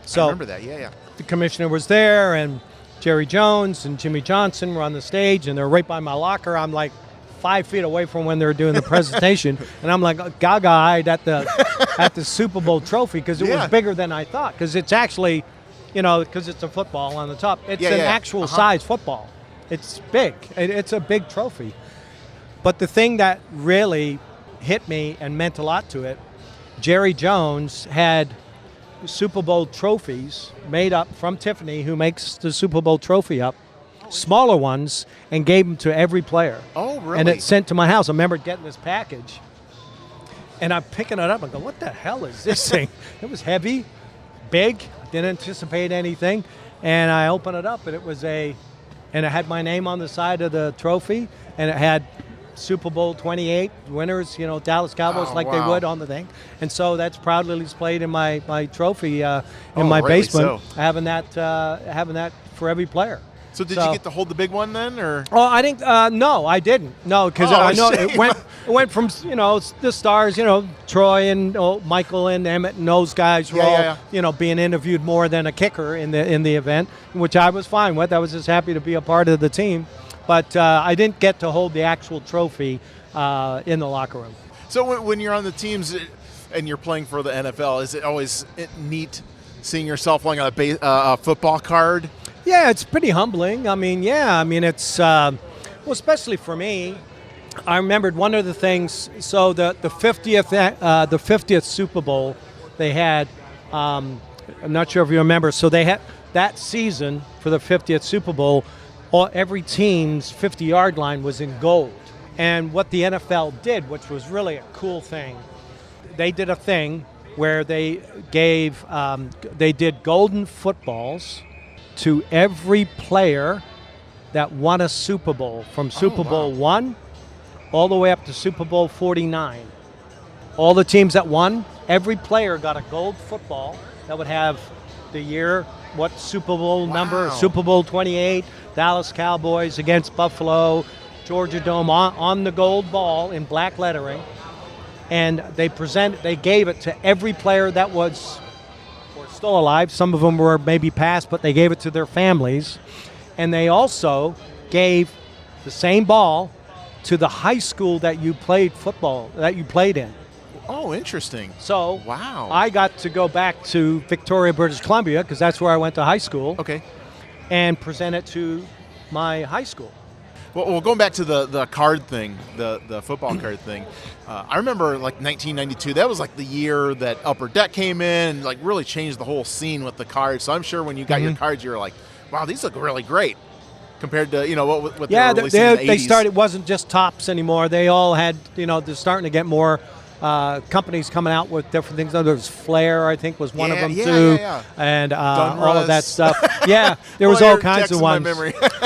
So I remember that. Yeah. The commissioner was there, and Jerry Jones and Jimmy Johnson were on the stage, and they're right by my locker. I'm like 5 feet away from when they were doing the presentation, and I'm like gaga-eyed at the Super Bowl trophy because it was bigger than I thought. Because it's actually, because it's a football on the top. It's an actual size football. It's big. It's a big trophy. But the thing that really hit me and meant a lot to it, Jerry Jones had Super Bowl trophies made up from Tiffany, who makes the Super Bowl trophy up, smaller ones, and gave them to every player. Oh, really? And it's sent to my house. I remember getting this package, and I'm picking it up and go, what the hell is this thing? It was heavy, big, didn't anticipate anything, and I opened it up, and it had my name on the side of the trophy, and it had Super Bowl 28 winners, Dallas Cowboys, they would on the thing. And so that's proudly displayed in my trophy in my basement, having that for every player. So did you get to hold the big one then, or? Oh, I think no, I didn't. No, because I know it went from the stars, Troy and Michael and Emmett and those guys were all being interviewed more than a kicker in the event, which I was fine with. I was just happy to be a part of the team, but I didn't get to hold the actual trophy in the locker room. So when you're on the teams and you're playing for the NFL, is it always neat seeing yourself playing on a football card? Yeah, it's pretty humbling. It's especially for me. I remembered one of the things. So the 50th Super Bowl, they had. I'm not sure if you remember. So they had that season for the 50th Super Bowl. Every team's 50-yard line was in gold. And what the NFL did, which was really a cool thing, they did a thing where they did golden footballs to every player that won a Super Bowl, from Super Bowl 1 all the way up to Super Bowl 49. All the teams that won, every player got a gold football that would have the year, what Super Bowl number, Super Bowl 28, Dallas Cowboys against Buffalo, Georgia Dome on the gold ball in black lettering. And they gave it to every player that was still alive. Some of them were maybe past, but they gave it to their families. And they also gave the same ball to the high school that you played in. Oh, interesting. So I got to go back to Victoria, British Columbia, because that's where I went to high school. Okay. And present it to my high school. Well, going back to the card thing, the football card thing, I remember like 1992. That was like the year that Upper Deck came in and like really changed the whole scene with the cards. So I'm sure when you got your cards, you were like, "Wow, these look really great," compared to what they were releasing in the 80s. They started. It wasn't just Topps anymore. They all had they're starting to get more companies coming out with different things. There was Flair, I think, was one of them too, and all of that stuff. Yeah, there was all kinds of ones.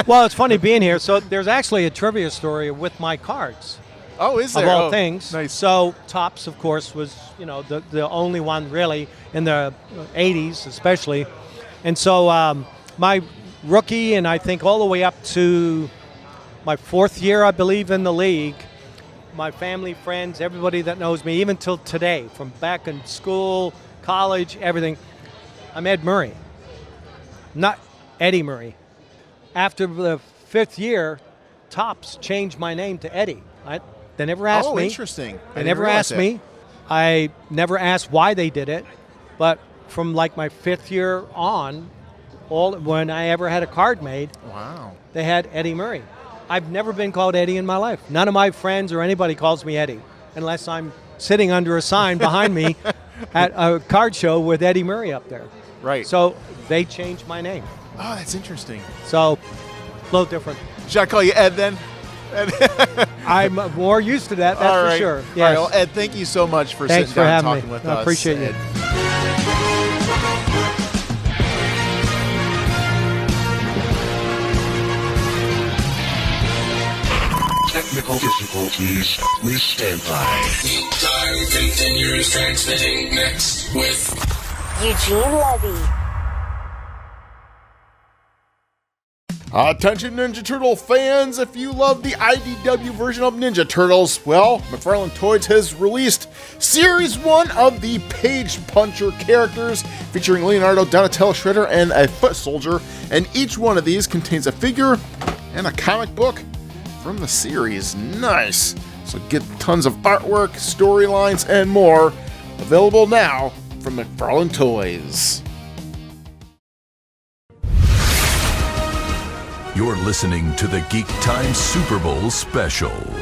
Well, it's funny being here. So there's actually a trivia story with my cards. Oh, is there? Of all things. Nice. So Topps, of course, was the only one really in the 80s, especially, and so my rookie and I think all the way up to my 4th year, I believe, in the league. My family, friends, everybody that knows me, even till today, from back in school, college, everything. I'm Ed Murray, not Eddie Murray. After the 5th year, Topps changed my name to Eddie. They never asked me. Oh, interesting. They never asked me. I never asked why they did it, but from like my 5th year on, when I ever had a card made, wow, they had Eddie Murray. I've never been called Eddie in my life. None of my friends or anybody calls me Eddie, unless I'm sitting under a sign behind me at a card show with Eddie Murray up there. Right. So they changed my name. Oh, that's interesting. So, a little different. Should I call you Ed then? I'm more used to that, that's for sure. Yes. All right, well, Ed, thank you so much for Thanks sitting down and having talking me. with I us. appreciate it. Technical difficulties. Please stand by. Geek Time continues transmitting next with Eugene Levy. Attention Ninja Turtle fans, if you love the IDW version of Ninja Turtles, well, McFarlane Toys has released Series 1 of the Page Puncher characters, featuring Leonardo, Donatello, Shredder, and a foot soldier, and each one of these contains a figure and a comic book from the series. Nice! So get tons of artwork, storylines, and more, available now from McFarlane Toys. You're listening to the Geek Time Super Bowl special. Unbelievable!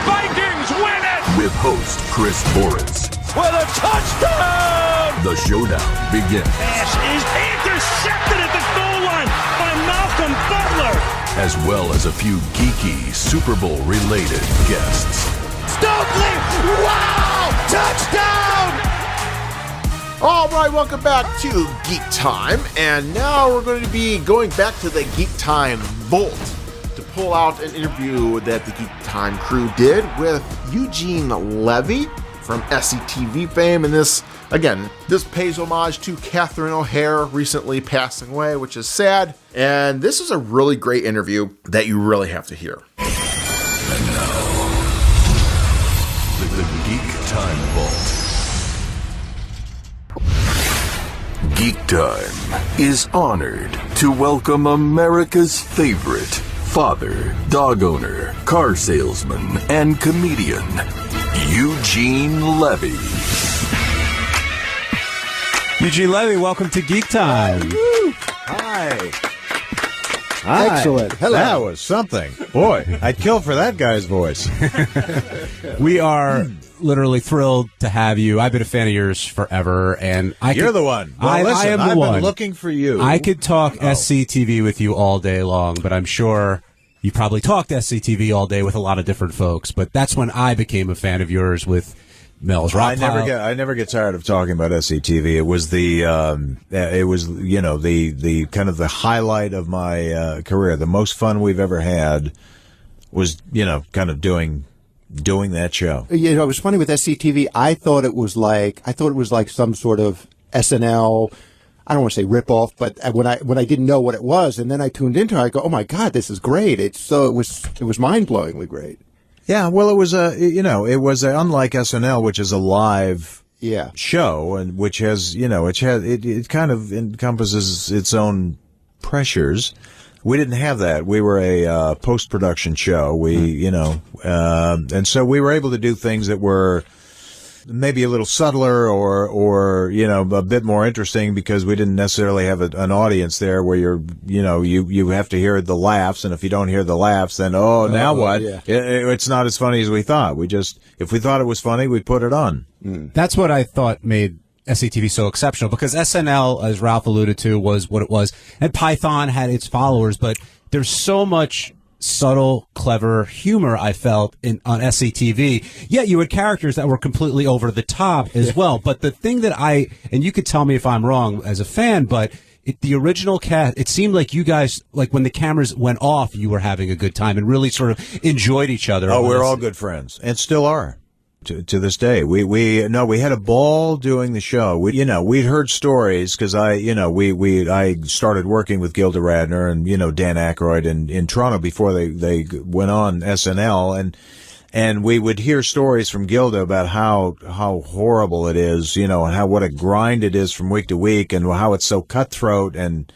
Vikings win it! With host Chris Boris. With a touchdown! The showdown begins. Pass is intercepted at the goal line by Malcolm Butler. As well as a few geeky Super Bowl related guests. Stokely! Wow! Touchdown! All right, welcome back to Geek Time, and now we're going to be going back to the Geek Time Vault to pull out an interview that the Geek Time crew did with Eugene Levy from SCTV fame, and this pays homage to Catherine O'Hare recently passing away, which is sad, and this is a really great interview that you really have to hear. And now, the Geek Time Vault. Geek Time is honored to welcome America's favorite father, dog owner, car salesman, and comedian, Eugene Levy. Eugene Levy, welcome to Geek Time. Hi. Excellent. Hello. That was something. Boy, I'd kill for that guy's voice. We are literally thrilled to have you. I've been a fan of yours forever, and You're the one. Well, I listen, am the I've one. been looking for you. I could talk SCTV with you all day long, but I'm sure you probably talked SCTV all day with a lot of different folks. But that's when I became a fan of yours with Mel's Rock Pile. I never get tired of talking about SCTV. It was the the kind of the highlight of my career. The most fun we've ever had was kind of doing that show. It was funny with SCTV. I thought it was like some sort of SNL. I don't want to say ripoff, but when I didn't know what it was, and then I tuned into it, I go, "Oh my God, this is great!" It was mind-blowingly great. Yeah, well, it was unlike SNL, which is a live show, and which has it kind of encompasses its own pressures. We didn't have that. We were a post-production show. And so we were able to do things that were maybe a little subtler or a bit more interesting because we didn't necessarily have an audience there where you have to hear the laughs, and if you don't hear the laughs, then now what? Yeah. It's not as funny as we thought. If we thought it was funny, we'd put it on. That's what I thought made SCTV so exceptional, because SNL, as Ralph alluded to, was what it was, and Python had its followers, but there's so much subtle, clever humor I felt on SCTV. Yet you had characters that were completely over the top as well. But the thing that and you could tell me if I'm wrong as a fan, but the original cast, it seemed like you guys, like when the cameras went off, you were having a good time and really sort of enjoyed each other. Oh, we're all good friends, and still are. To this day, we had a ball doing the show. We'd heard stories because I started working with Gilda Radner and Dan Aykroyd in Toronto before they went on SNL, And we would hear stories from Gilda about how horrible it is, and what a grind it is from week to week, and how it's so cutthroat, and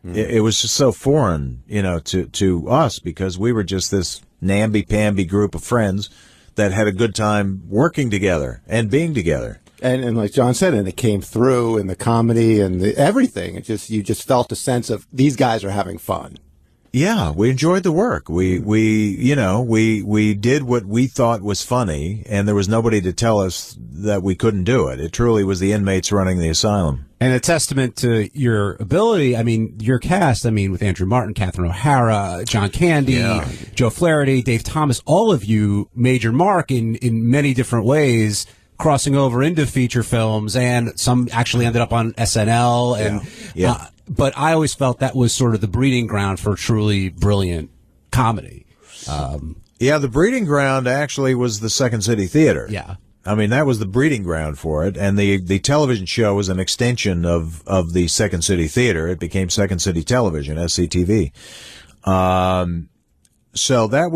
it was just so foreign, to us, because we were just this namby-pamby group of friends that had a good time working together and being together. And like John said, and it came through in the comedy and everything. You just felt a sense of these guys are having fun. Yeah, we enjoyed the work. We did what we thought was funny, and there was nobody to tell us that we couldn't do it. It truly was the inmates running the asylum. And a testament to your ability, your cast, with Andrew Martin, Catherine O'Hara, John Candy, Joe Flaherty, Dave Thomas, all of you made your mark in many different ways, crossing over into feature films, and some actually ended up on SNL. And but I always felt that was sort of the breeding ground for truly brilliant comedy. The breeding ground actually was the Second City Theater. Yeah. That was the breeding ground for it, and the television show was an extension of the Second City Theater. It became Second City Television, SCTV. So that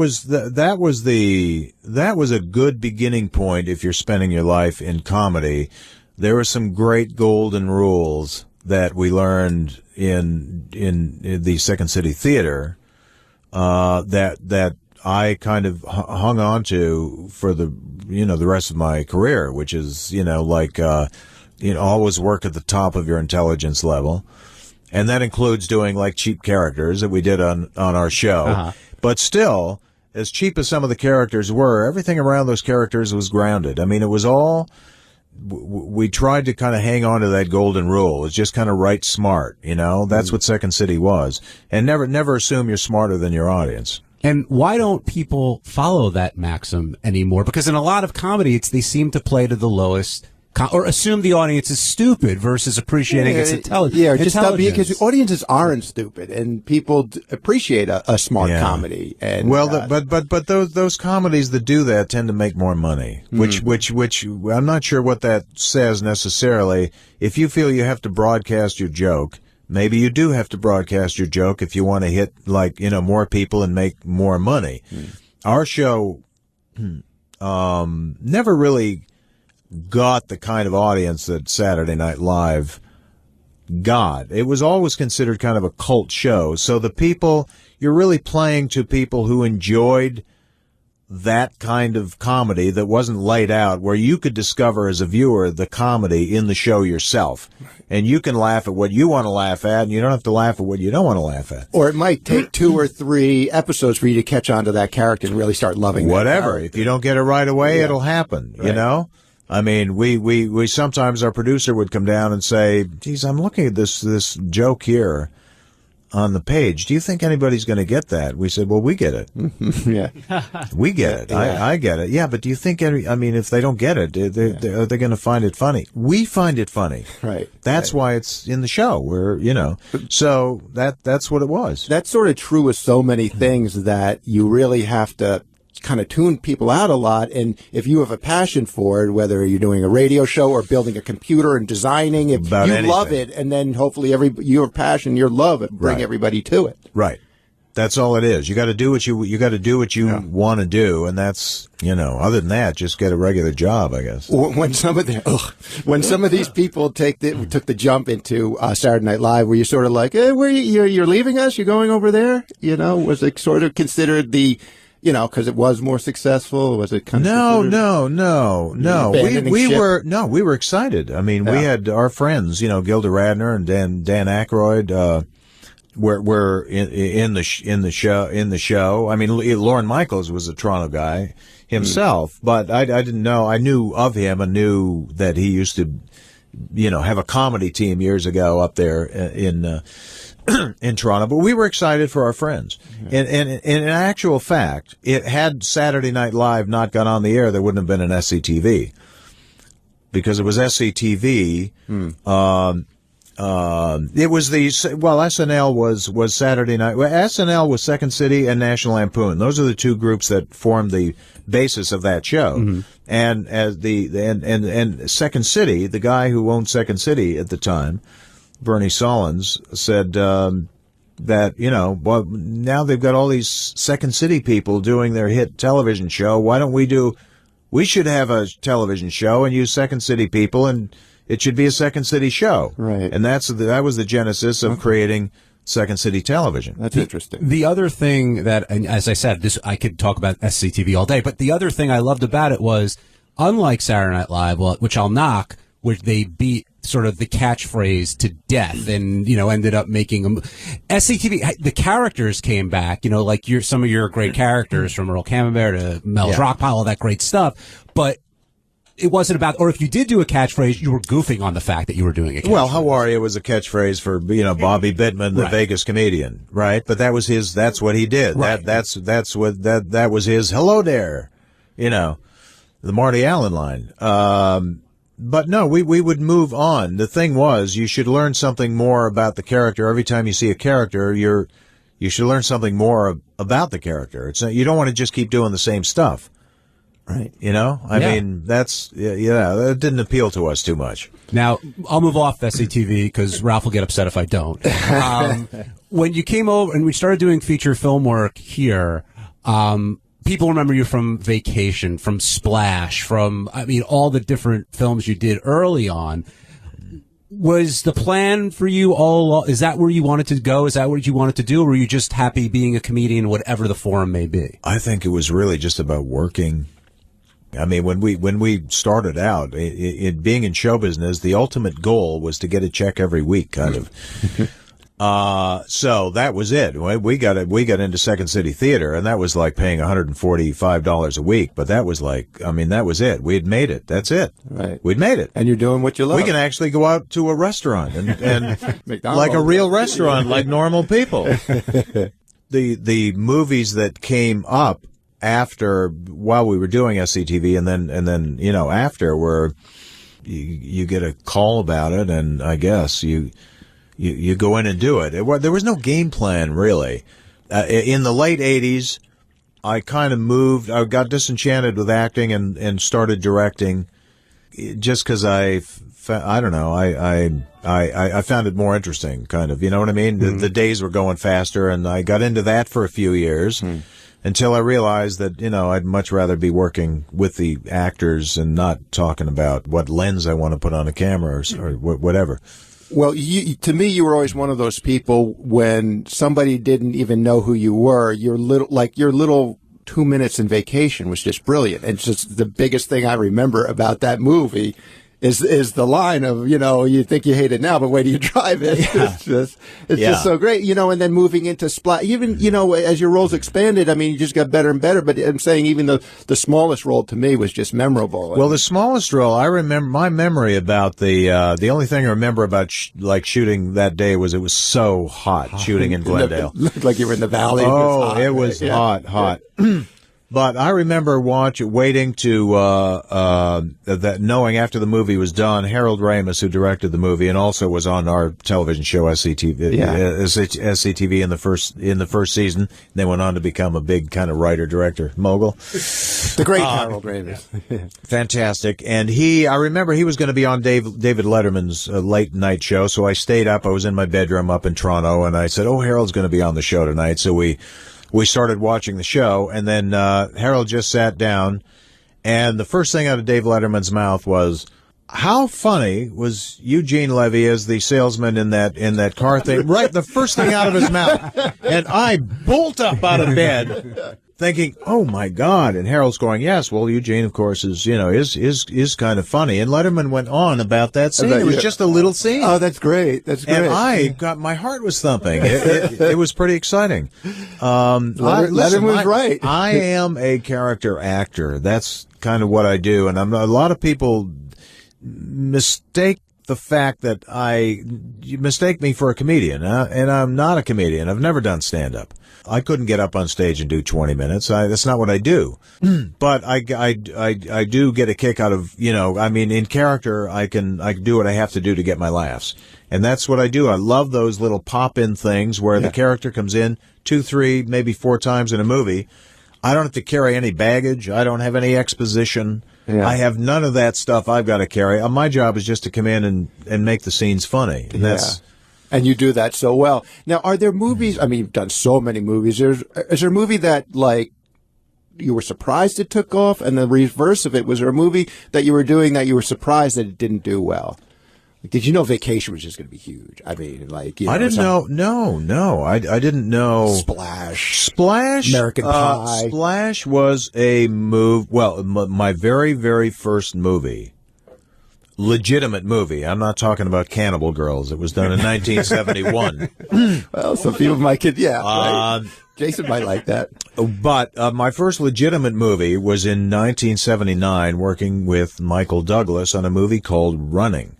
was a good beginning point if you're spending your life in comedy. There were some great golden rules that we learned in the Second City Theater that I kind of hung on to for the rest of my career, which is always work at the top of your intelligence level, and that includes doing like cheap characters that we did on our show. But still, as cheap as some of the characters were, everything around those characters was grounded. It was all. We tried to kind of hang on to that golden rule. It's just kind of write smart, That's what Second City was. And never assume you're smarter than your audience. And why don't people follow that maxim anymore? Because in a lot of comedy, they seem to play to the lowest, or assume the audience is stupid versus appreciating its intelligence. Yeah, because audiences aren't stupid, and people appreciate a smart comedy. And but those comedies that do that tend to make more money, which I'm not sure what that says necessarily. If you feel you have to broadcast your joke, maybe you do have to broadcast your joke if you want to hit more people and make more money. Our show never really got the kind of audience that Saturday Night Live got. It was always considered kind of a cult show. So you're really playing to people who enjoyed that kind of comedy that wasn't laid out, where you could discover as a viewer the comedy in the show yourself. And you can laugh at what you want to laugh at, and you don't have to laugh at what you don't want to laugh at. Or it might take 2 or 3 episodes for you to catch on to that character and really start loving whatever. If you don't get it right away, it'll happen, We sometimes, our producer would come down and say, geez, I'm looking at this joke here on the page. Do you think anybody's going to get that? We said, well, we get it. We get it. I get it. Yeah, but do you think if they don't get it, are they going to find it funny? We find it funny. Right. That's why it's in the show. So that's what it was. That's sort of true with so many things that you really have to kind of tune people out a lot. And if you have a passion for it, whether you're doing a radio show or building a computer and designing it, love it, and then hopefully your passion, your love, and bring everybody to it. Right. That's all it is. You got to do what you want to do, and that's other than that, just get a regular job, I guess. When some of these people took the jump into Saturday Night Live, were you sort of like, hey, you're leaving us? You're going over there? Was it sort of considered the because it was more successful? Was it kind of No. We were excited. We had our friends, Gilda Radner and Dan Aykroyd, were in the show. Lorne Michaels was a Toronto guy himself, but I didn't know. I knew of him and knew that he used to, have a comedy team years ago up there in Toronto, but we were excited for our friends. And in actual fact, had Saturday Night Live not gone on the air, there wouldn't have been an SCTV. Because it was SCTV, it was SNL was Saturday Night. Well, SNL was Second City and National Lampoon. Those are the two groups that formed the basis of that show. Mm-hmm. And as and Second City, the guy who owned Second City at the time, Bernie Solins, said, that, well, now they've got all these Second City people doing their hit television show. Why don't we should have a television show and use Second City people, and it should be a Second City show. Right. And that was the genesis of creating Second City Television. That's interesting. The other thing that, and as I said, I could talk about SCTV all day, but the other thing I loved about it was, unlike Saturday Night Live, which I'll knock, which they beat sort of the catchphrase to death and, ended up making them. SCTV, the characters came back, like some of your great characters from Earl Camembert to Mel's Rockpile, all that great stuff. But it wasn't about, or if you did do a catchphrase, you were goofing on the fact that you were doing a catchphrase. Well, how are you was a catchphrrise for, Bobby Bittman, the Right. Vegas comedian, right? But that was that's what he did. Right. That was his hello there, the Marty Allen line. But no, we would move on. The thing was, you should learn something more about the character. Every time you see a character, you should learn something more about the character. You don't want to just keep doing the same stuff. Right. I mean, that didn't appeal to us too much. Now, I'll move off SCTV because Ralph will get upset if I don't. When you came over and we started doing feature film work here, people remember you from Vacation, from Splash, from, all the different films you did early on. Was the plan for you all along? Is that where you wanted to go? Is that what you wanted to do? Or were you just happy being a comedian, whatever the forum may be? I think it was really just about working. I mean, when we started out, it being in show business, the ultimate goal was to get a check every week, kind of. So that was it. We got into Second City Theater, and that was like paying $145 a week. But that was that was it. We had made it. That's it. Right. We'd made it. And you're doing what you love. We can actually go out to a restaurant and McDonald's. like a real restaurant, like normal people. The movies that came up while we were doing SCTV and then after were you get a call about it, and I guess you go in and do it. There was no game plan, really. In the late 80s, I kind of moved. I got disenchanted with acting and started directing just because I don't know. I found it more interesting, kind of. You know what I mean? Mm-hmm. The days were going faster, and I got into that for a few years until I realized that, I'd much rather be working with the actors and not talking about what lens I want to put on a camera or whatever. Well, to me, you were always one of those people when somebody didn't even know who you were. Your little 2 minutes in Vacation was just brilliant. And it's just the biggest thing I remember about that movie is the line of, you think you hate it now, but wait till you drive it. Yeah. It's just so great, and then moving into Splash, even, as your roles expanded, you just got better and better, but I'm saying even the smallest role to me was just memorable. Well, the smallest role, I remember, my memory about the only thing I remember about shooting that day was it was so hot shooting in Glendale. Looked like you were in the valley. Oh, it was hot. But I remember waiting to that, knowing after the movie was done, Harold Ramis, who directed the movie and also was on our television show SCTV in the first season. They went on to become a big kind of writer director mogul. The great Harold Ramis, fantastic. And I remember he was going to be on David Letterman's late night show, so I stayed up. I was in my bedroom up in Toronto, and I said, "Oh, Harold's going to be on the show tonight." So we started watching the show, and then Harold just sat down, and the first thing out of Dave Letterman's mouth was, "How funny was Eugene Levy as the salesman in that car thing?" Right, the first thing out of his mouth. And I bolt up out of bed thinking, "Oh my God." And Harold's going, "Yes, well, Eugene, of course, is kind of funny." And Letterman went on about that scene. It was just a little scene. Oh, that's great. That's great. And my heart was thumping. It was pretty exciting. Letterman was right. I am a character actor. That's kind of what I do. And a lot of people mistake the fact that you mistake me for a comedian, and I'm not a comedian. I've never done stand-up. I couldn't get up on stage and do 20 minutes. That's not what I do. But I do get a kick out of, in character, I can do what I have to do to get my laughs. And that's what I do. I love those little pop-in things where the character comes in 2, 3, maybe 4 times in a movie. I don't have to carry any baggage. I don't have any exposition. Yeah. I have none of that stuff I've got to carry. My job is just to come in and make the scenes funny. And And you do that so well. Now, are there movies? I mean, you've done so many movies. Is there a movie that, like, you were surprised it took off? And the reverse of it, was there a movie that you were doing that you were surprised that it didn't do well? Like, did you know Vacation was just going to be huge? I mean, like, you know, I didn't know. No. I didn't know. Splash. American Pie. Splash was a move. Well, my very, very first movie. Legitimate movie. I'm not talking about Cannibal Girls. It was done in 1971. Well, some people might get, right? Jason might like that. But my first legitimate movie was in 1979, working with Michael Douglas on a movie called Running.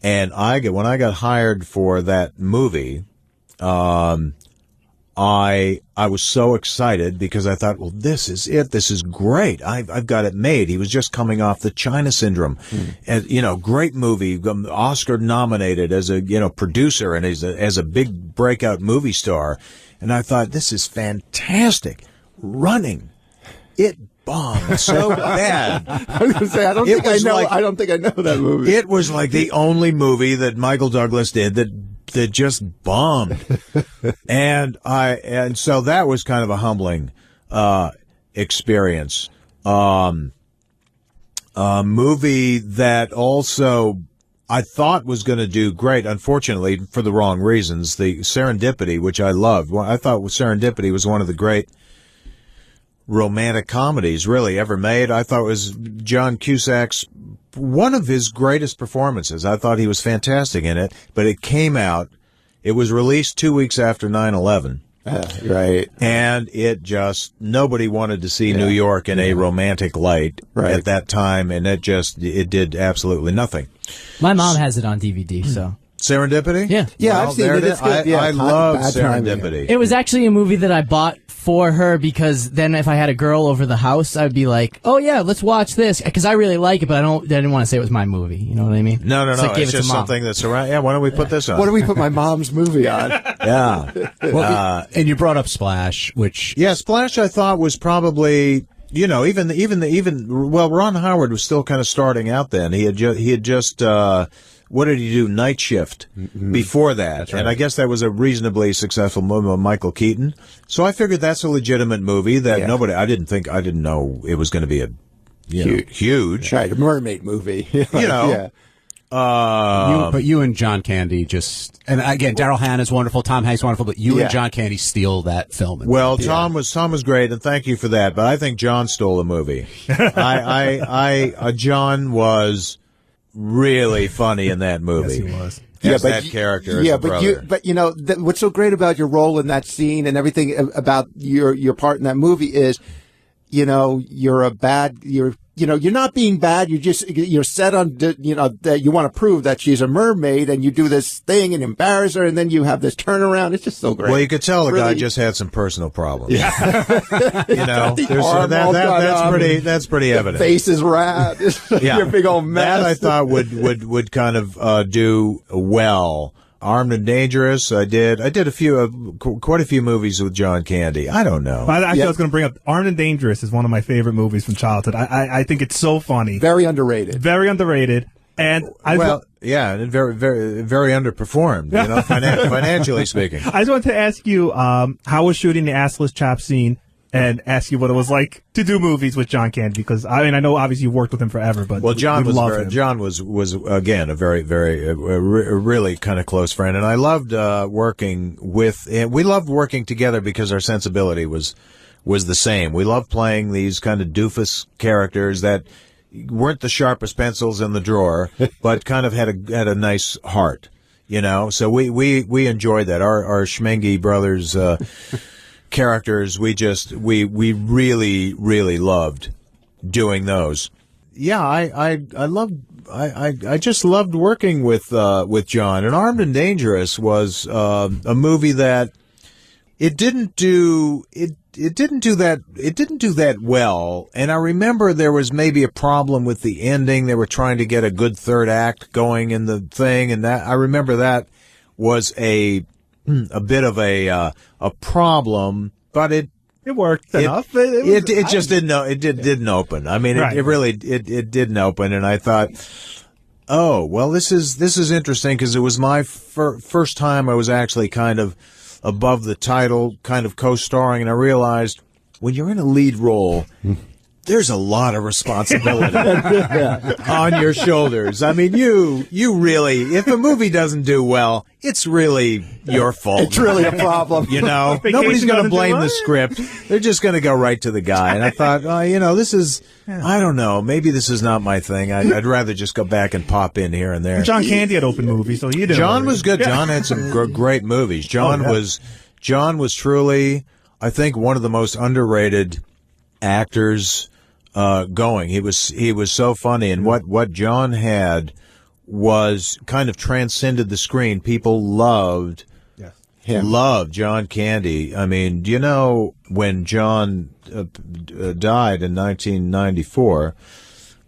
And when I got hired for that movie, I was so excited because I thought, well, this is it. This is great. I've got it made. He was just coming off the China Syndrome, and great movie, Oscar nominated as a producer and as a big breakout movie star. And I thought, this is fantastic. Running, it bombed so bad. I was going to say, I don't think I know that movie. It was like the only movie that Michael Douglas did that just bombed. and so that was kind of a humbling experience. A movie that also I thought was going to do great, unfortunately for the wrong reasons, the Serendipity, which I loved. I thought Serendipity was one of the great romantic comedies really ever made. I thought it was John Cusack's one of his greatest performances. I thought he was fantastic in it, but it came out, it was released 2 weeks after 9/11. Right. And it just, nobody wanted to see New York in a romantic light at that time, and it did absolutely nothing. My mom has it on DVD, so. Serendipity? Yeah. Yeah, I've seen it. It's good. I love Serendipity. It was actually a movie that I bought for her because then if I had a girl over the house, I'd be like, oh yeah, let's watch this. Because I really like it, but I didn't want to say it was my movie. You know what I mean? No. So It's just something that's around. Yeah, why don't we put this on? Why don't we put my mom's movie on? Yeah. Well, and you brought up Splash, which... Yeah, Splash I thought was probably... Ron Howard was still kind of starting out then. He had just what did he do? Night Shift before that. Right. And I guess that was a reasonably successful movie with Michael Keaton. So I figured that's a legitimate movie that I didn't know it was going to be huge. Right, a mermaid movie. But you and John Candy and again, Daryl Hannah's wonderful, Tom Hanks wonderful, but you and John Candy steal that film. Well, Tom was great, and thank you for that. But I think John stole the movie. John was really funny in that movie. Yes, he was. That character. Yeah, what's so great about your role in that scene and everything about your part in that movie is, you're not being bad. You're set on, that you want to prove that she's a mermaid, and you do this thing and embarrass her, and then you have this turnaround. It's just so great. Well, you could tell the guy just had some personal problems. Yeah. That's pretty evident. Face is wrapped. You're a big old mess. That I thought would kind of do well. Armed and Dangerous. I did quite a few movies with John Candy. I don't know. I was going to bring up Armed and Dangerous is one of my favorite movies from childhood. I think it's so funny. Very underrated. Very underrated. And and very, very, very underperformed, financially speaking. I just wanted to ask you, how was shooting the assless chap scene? And ask you what it was like to do movies with John Candy, because I know obviously you worked with him forever, but John was again a very, very really kind of close friend, and I loved working with. And we loved working together because our sensibility was the same. We loved playing these kind of doofus characters that weren't the sharpest pencils in the drawer, but kind of had a nice heart, So we enjoyed that. Our Schmengi brothers. Characters, we really, really loved doing those. Yeah, I just loved working with John. And Armed and Dangerous was a movie that it didn't do that well. And I remember there was maybe a problem with the ending. They were trying to get a good third act going in the thing, and that I remember that was a bit of a problem, but it worked enough. It just didn't open. I mean, it really didn't open, and I thought Oh, well, this is interesting because it was my first time I was actually kind of above the title, kind of co-starring, and I realized when you're in a lead role, there's a lot of responsibility on your shoulders. I mean, you really, if a movie doesn't do well, it's really your fault. It's really a problem. You know, nobody's going to blame the script. They're just going to go right to the guy. And I thought, this is, I don't know, maybe this is not my thing. I'd rather just go back and pop in here and there. John Candy had opened movies, so you didn't. John was good. John had some great movies. John was truly, I think, one of the most underrated actors going. He was so funny, and what John had was kind of transcended the screen. People loved John Candy. I mean, do you know when John died in 1994,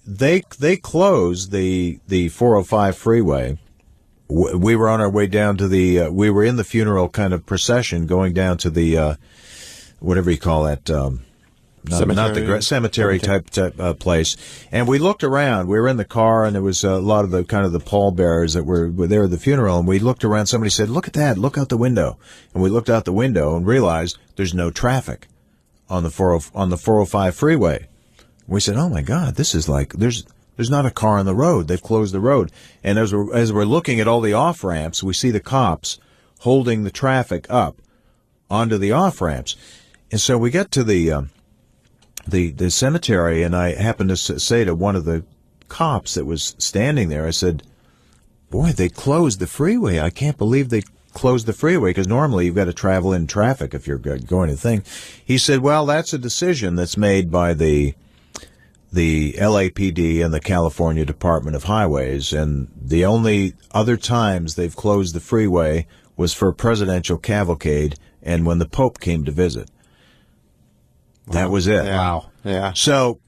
they closed the 405 freeway. We were on our way down to the we were in the funeral kind of procession going down to the whatever you call that, not the cemetery type place. And we looked around. We were in the car, and there was a lot of the kind of the pallbearers that were there at the funeral. And we looked around. Somebody said, "Look at that! Look out the window." And we looked out the window and realized there's no traffic on the 405 freeway. We said, "Oh my God, this is like there's not a car on the road. They've closed the road." And as we're looking at all the off ramps, we see the cops holding the traffic up onto the off ramps. And so we get to the cemetery, and I happened to say to one of the cops that was standing there, I said, "Boy, they closed the freeway. I can't believe they closed the freeway, because normally you've got to travel in traffic if you're going to the thing." He said, "Well, that's a decision that's made by the LAPD and the California Department of Highways, and the only other times they've closed the freeway was for a presidential cavalcade and when the Pope came to visit." Wow. That was it. Wow. Yeah. So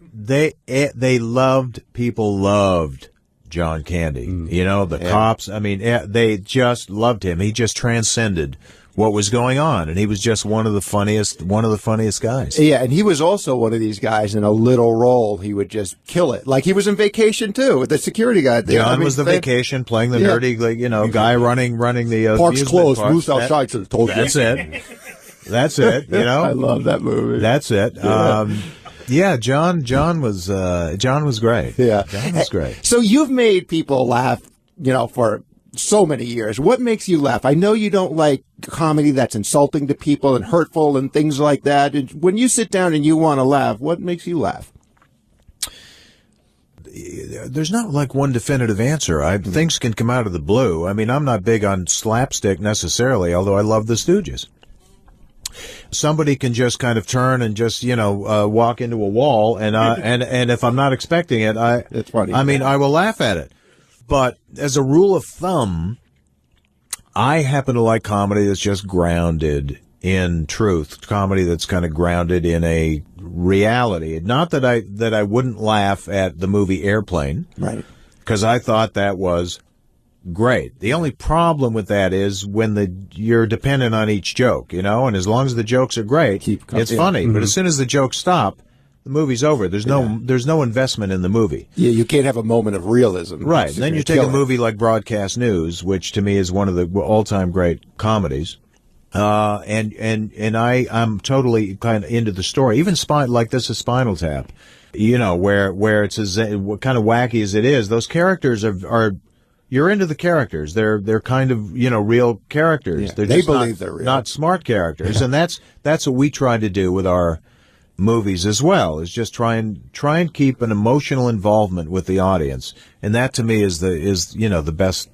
people loved John Candy. You know, the cops, I mean, they just loved him. He just transcended what was going on, and he was just one of the funniest guys. Yeah, and he was also one of these guys in a little role. He would just kill it. Like he was in Vacation too, the security guy there. John was the Vacation, playing the nerdy, guy running the park's closed, moves outside. That's it. That's it. You know, I love that movie. That's it. Yeah. John was great. Yeah, John was great. So you've made people laugh, for so many years. What makes you laugh? I know you don't like comedy that's insulting to people and hurtful and things like that. And when you sit down and you want to laugh, what makes you laugh? There's not like one definitive answer. Things can come out of the blue. I mean, I'm not big on slapstick necessarily, although I love the Stooges. Somebody can just kind of turn and just walk into a wall, and if I'm not expecting it, it's funny. I mean, I will laugh at it. But as a rule of thumb, I happen to like comedy that's just grounded in truth, comedy that's kind of grounded in a reality. Not that I wouldn't laugh at the movie Airplane, right? Because I thought that was great. The only problem with that is when you're dependent on each joke, and as long as the jokes are great, it's funny. But as soon as the jokes stop, the movie's over. There's no investment in the movie. Yeah, you can't have a moment of realism. Right. Then you take a movie like Broadcast News, which to me is one of the all-time great comedies. And I'm totally kind of into the story. Even like this is Spinal Tap, where it's as kind of wacky as it is. Those characters are you're into the characters. They're kind of real characters. Yeah, they believe they're real, not smart characters, and that's what we try to do with our movies as well. Is just try and keep an emotional involvement with the audience, and that to me is the best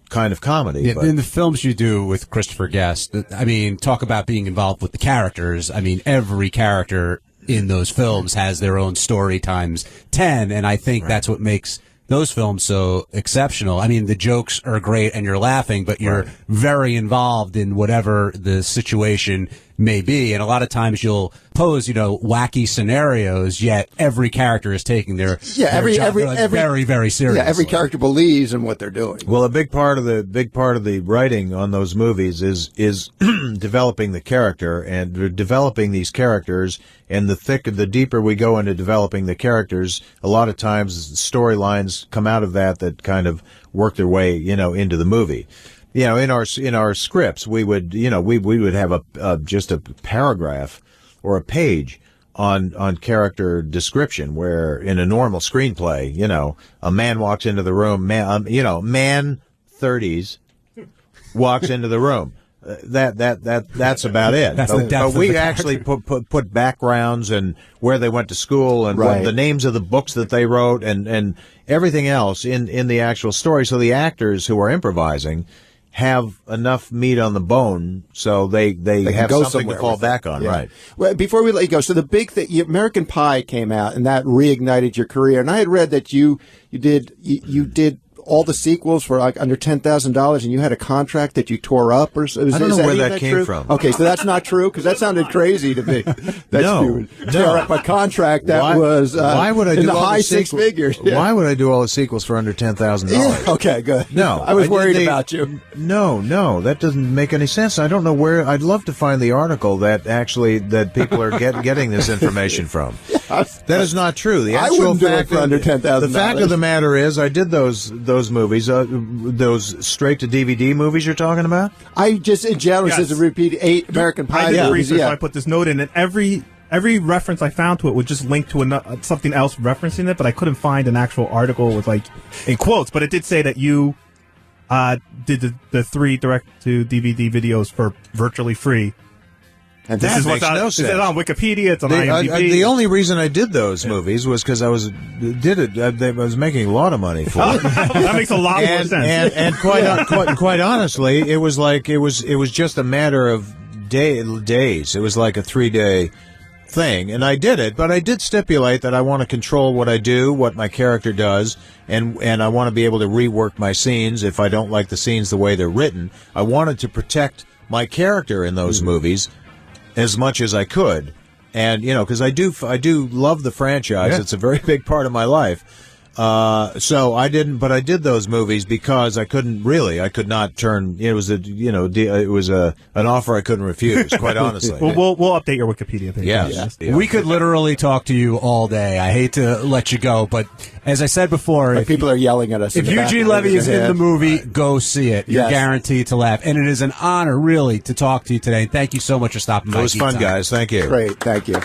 kind of comedy. Yeah, in the films you do with Christopher Guest, I mean, talk about being involved with the characters. I mean, every character in those films has their own story times 10, and I think that's what makes those films so exceptional. I mean, the jokes are great and you're laughing, but you're very involved in whatever the situation may be. And a lot of times you'll pose, wacky scenarios, yet every character is taking their job very, very seriously. Yeah, every character believes in what they're doing. Well, a big part of the writing on those movies is developing the character and developing these characters. And the deeper we go into developing the characters, a lot of times storylines come out of that kind of work their way, into the movie. In our scripts, we would have just a paragraph or a page on character description, where in a normal screenplay, a man walks into the room, man 30s walks into the room. That's about it. But we actually put backgrounds and where they went to school and what the names of the books that they wrote and everything else in the actual story. So the actors who are improvising have enough meat on the bone, so they have something to fall back on, right? Well, before we let you go, so the big thing, American Pie came out, and that reignited your career. And I had read that you did all the sequels for like under $10,000, and you had a contract that you tore up, or I don't know where that came from. Okay, so that's not true, because that sounded crazy to me. No. Tear up a contract that was why would I in do the all high the six figures. Yeah. Why would I do all the sequels for under $10,000? Yeah, okay, good. No, I was worried about you. No, that doesn't make any sense. I don't know where. I'd love to find the article that people are getting this information from. That is not true. The actual I wouldn't do it fact for under $10,000. The fact of the matter is, I did those movies, those straight to DVD movies you're talking about. I just in general says to repeat 8 American Pie I did movies. research, so I put this note in, and every reference I found to it would just link to something else referencing it, but I couldn't find an actual article with in quotes. But it did say that you did the 3 direct-to-DVD videos for virtually free. And this makes no sense. Is it on Wikipedia? It's on IMDb. The only reason I did those movies was because I was making a lot of money for it. That makes a lot more sense. And quite honestly, it was just a matter of days. It was like a 3-day thing, and I did it. But I did stipulate that I want to control what I do, what my character does, and I want to be able to rework my scenes if I don't like the scenes the way they're written. I wanted to protect my character in those movies as much as I could, and because I do love the franchise. Yeah. It's a very big part of my life. So I didn't, but I did those movies because I could not turn. It was an offer I couldn't refuse. Quite honestly. We'll update your Wikipedia page. Yes. Yeah. We could literally talk to you all day. I hate to let you go, but as I said before, if people are yelling at us. If Eugene Levy is in the movie, go see it. You're guaranteed to laugh, and it is an honor, really, to talk to you today. Thank you so much for stopping by. It was fun, guys. Thank you. Great. Thank you.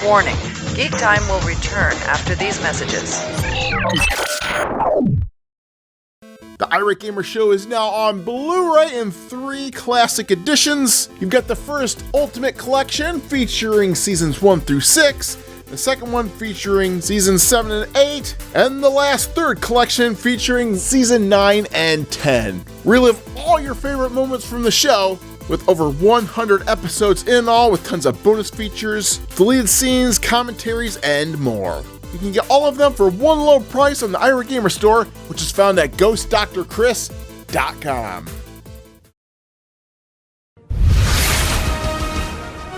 Warning. Geek Time will return after these messages. The Irate Gamer Show is now on Blu-ray in 3 classic editions. You've got the first Ultimate Collection featuring seasons 1 through 6, the second one featuring seasons 7 and 8, and the last third collection featuring season 9 and 10. Relive all your favorite moments from the show with over 100 episodes in all, with tons of bonus features, deleted scenes, commentaries, and more. You can get all of them for one low price on the Irate Gamer store, which is found at GhostDrChris.com.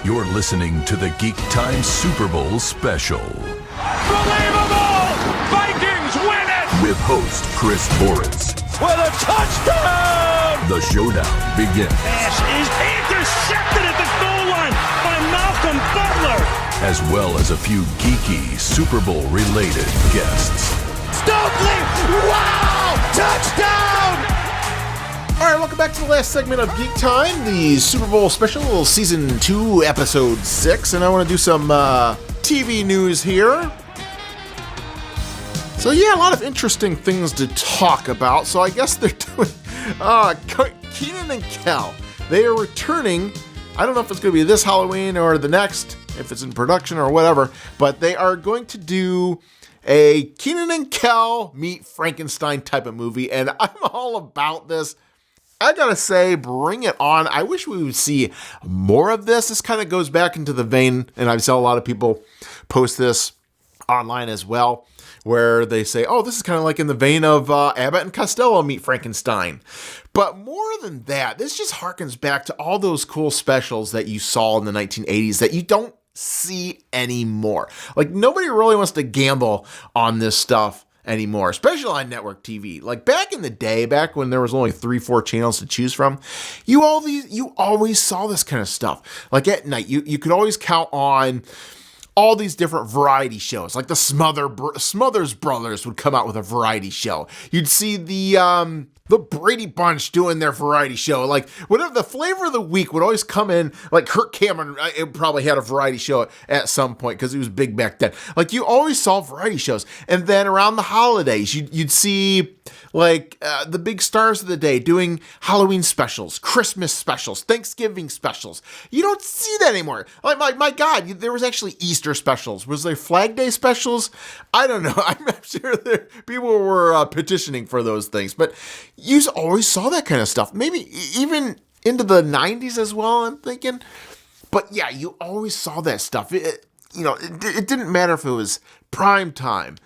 You're listening to the Geek Time Super Bowl special. Unbelievable! Vikings win it! With host Chris Boris. With a touchdown! The showdown begins. Pass is intercepted at the goal line by Malcolm Butler. As well as a few geeky Super Bowl related guests. Stokely! Wow! Touchdown! All right, welcome back to the last segment of Geek Time, the Super Bowl special, season 2, episode 6, and I want to do some TV news here. So yeah, a lot of interesting things to talk about. So I guess they're doing Kenan and Kel. They are returning. I don't know if it's going to be this Halloween or the next, if it's in production or whatever, but they are going to do a Kenan and Kel meet Frankenstein type of movie, and I'm all about this. I gotta say, bring it on. I wish we would see more of this. This kind of goes back into the vein, and I've seen a lot of people post this online as well, where they say, oh, this is kind of like in the vein of Abbott and Costello Meet Frankenstein. But more than that, this just harkens back to all those cool specials that you saw in the 1980s that you don't see anymore. Like, nobody really wants to gamble on this stuff anymore, especially on network TV. Like, back in the day, back when there was only 3-4 channels to choose from, you always saw this kind of stuff. Like, at night, you could always count on all these different variety shows. Like the Smothers Brothers would come out with a variety show. You'd see the Brady Bunch doing their variety show. Like, whatever the flavor of the week would always come in. Like, Kirk Cameron probably had a variety show at some point because he was big back then. Like, you always saw variety shows. And then around the holidays, you'd see like the big stars of the day doing Halloween specials, Christmas specials, Thanksgiving specials. You don't see that anymore. Like, my God, there was actually Easter specials. Was there Flag Day specials? I don't know. I'm sure people were petitioning for those things, but you always saw that kind of stuff. Maybe even into the 90s as well, I'm thinking. But yeah, you always saw that stuff. It didn't matter if it was prime time,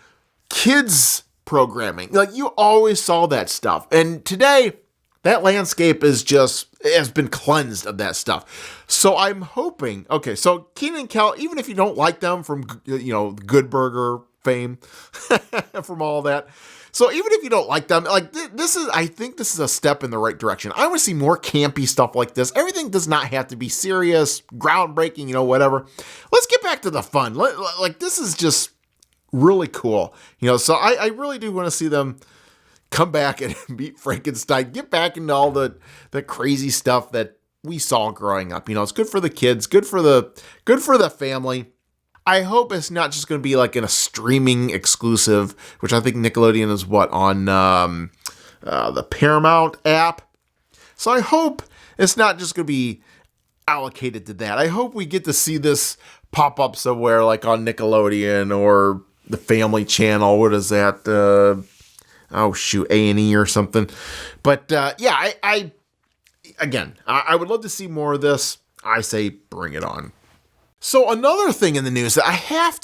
kids programming. Like, you always saw that stuff. And today, that landscape has been cleansed of that stuff. So I'm hoping, okay, so Kenan and Kel, even if you don't like them from, Good Burger fame, from all that, so even if you don't like them, like, I think this is a step in the right direction. I want to see more campy stuff like this. Everything does not have to be serious, groundbreaking, whatever. Let's get back to the fun. Like, this is just really cool. So I really do want to see them come back and meet Frankenstein, get back into all the crazy stuff that we saw growing up. It's good for the kids, good for the family. I hope it's not just going to be like in a streaming exclusive, which I think Nickelodeon is on the Paramount app. So I hope it's not just going to be allocated to that. I hope we get to see this pop up somewhere like on Nickelodeon or the Family Channel. What is that? A&E or something. But yeah, I would love to see more of this. I say bring it on. So another thing in the news that I have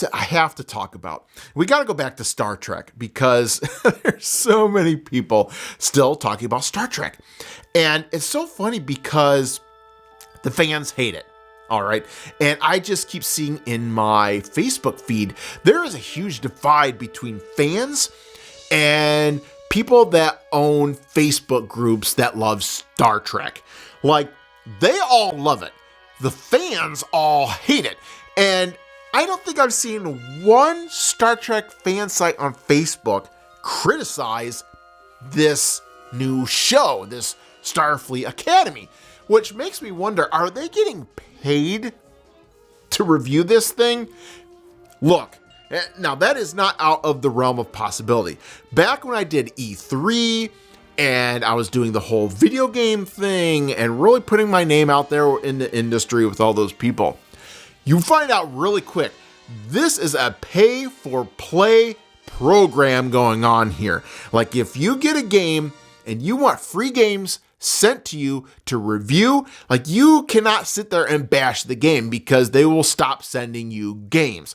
to talk about, we got to go back to Star Trek because there's so many people still talking about Star Trek. And it's so funny because the fans hate it. All right. And I just keep seeing in my Facebook feed, there is a huge divide between fans and people that own Facebook groups that love Star Trek. Like, they all love it. The fans all hate it. And I don't think I've seen one Star Trek fan site on Facebook criticize this new show, this Starfleet Academy, which makes me wonder, are they getting paid to review this thing? Look, now that is not out of the realm of possibility. Back when I did E3 and I was doing the whole video game thing and really putting my name out there in the industry with all those people, you find out really quick, this is a pay-for-play program going on here. Like, if you get a game and you want free games sent to you to review, like, you cannot sit there and bash the game because they will stop sending you games.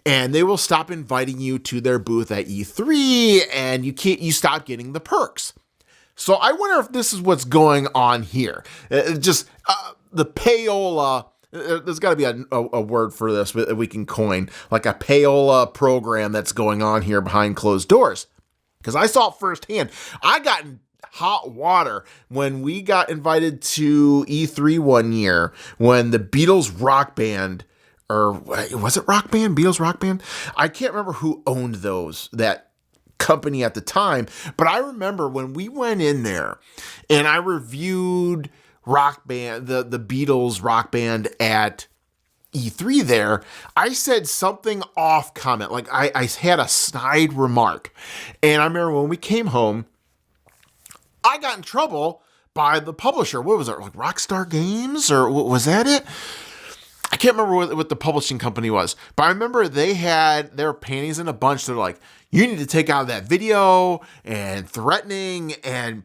And they will stop inviting you to their booth at E3, and you stop getting the perks. So I wonder if this is what's going on here. The payola, there's got to be a word for this that we can coin, like a payola program that's going on here behind closed doors. Because I saw it firsthand. I got in hot water when we got invited to E3 one year when the Beatles rock band, or was it rock band? Beatles rock band? I can't remember who owned that company at the time, but I remember when we went in there and I reviewed rock band, the Beatles rock band at E3 there, I said something off comment. Like, I had a snide remark. And I remember when we came home, I got in trouble by the publisher. What was it? Like Rockstar Games? Or was that it? I can't remember what the publishing company was, but I remember they had their panties in a bunch. They're like, you need to take out that video, and threatening. And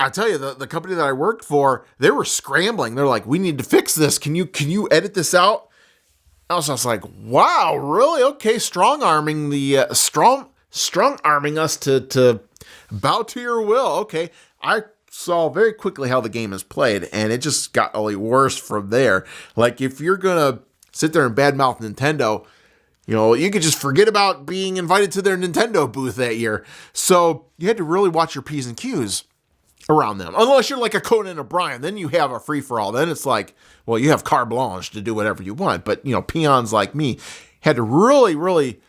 I tell you, the company that I worked for, they were scrambling. They're like, we need to fix this. Can you edit this out? I was just like, wow, really? Okay. Strong arming the strong-arming us to bow to your will. Okay, I saw very quickly how the game is played, and it just got only worse from there. Like, if you're going to sit there and badmouth Nintendo, you know, you could just forget about being invited to their Nintendo booth that year. So you had to really watch your P's and Q's around them. Unless you're like a Conan O'Brien, then you have a free-for-all. Then it's like, well, you have carte blanche to do whatever you want. But, you know, peons like me had to really, really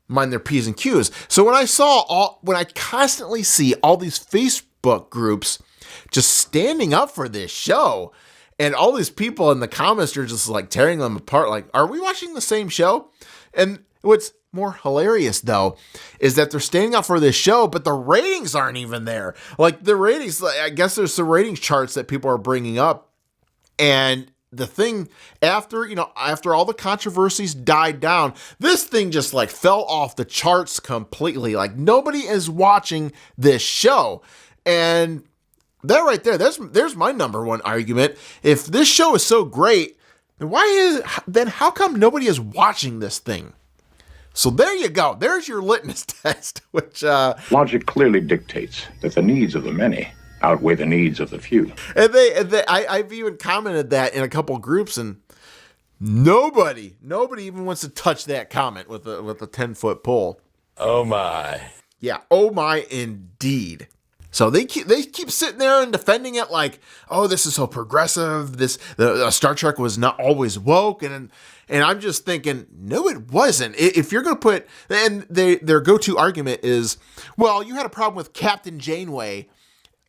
mind their P's and Q's. So when I constantly see all these Facebook groups just standing up for this show, and all these people in the comments are just like tearing them apart, like, are we watching the same show? And what's more hilarious, though, is that they're standing up for this show, but the ratings aren't even there. Like, the ratings, I guess there's some ratings charts that people are bringing up, and the thing, after all the controversies died down, this thing just like fell off the charts completely. Like, nobody is watching this show. And that right there, there's my number one argument. If this show is so great, then how come nobody is watching this thing? So there you go. There's your litmus test, which logic clearly dictates that the needs of the many outweigh the needs of the few. And I've even commented that in a couple groups, and nobody even wants to touch that comment with a 10-foot pole. Oh my. Yeah, oh my indeed. So they keep sitting there and defending it like, oh, this is so progressive. The Star Trek was not always woke, and I'm just thinking, no, it wasn't. If you're going to put, and their go-to argument is, well, you had a problem with Captain Janeway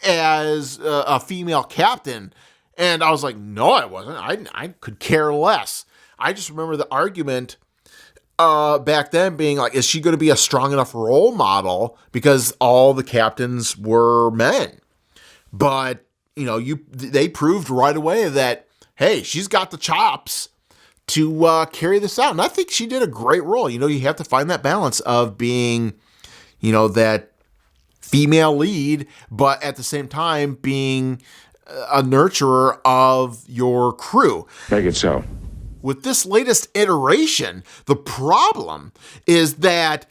as a female captain, and I was like, no, I wasn't. I could care less. I just remember the argument back then being like, is she going to be a strong enough role model because all the captains were men? But, you know, they proved right away that, hey, she's got the chops to carry this out. And I think she did a great role. You know, you have to find that balance of being, you know, that female lead, but at the same time being a nurturer of your crew. Make it so. With this latest iteration, the problem is that,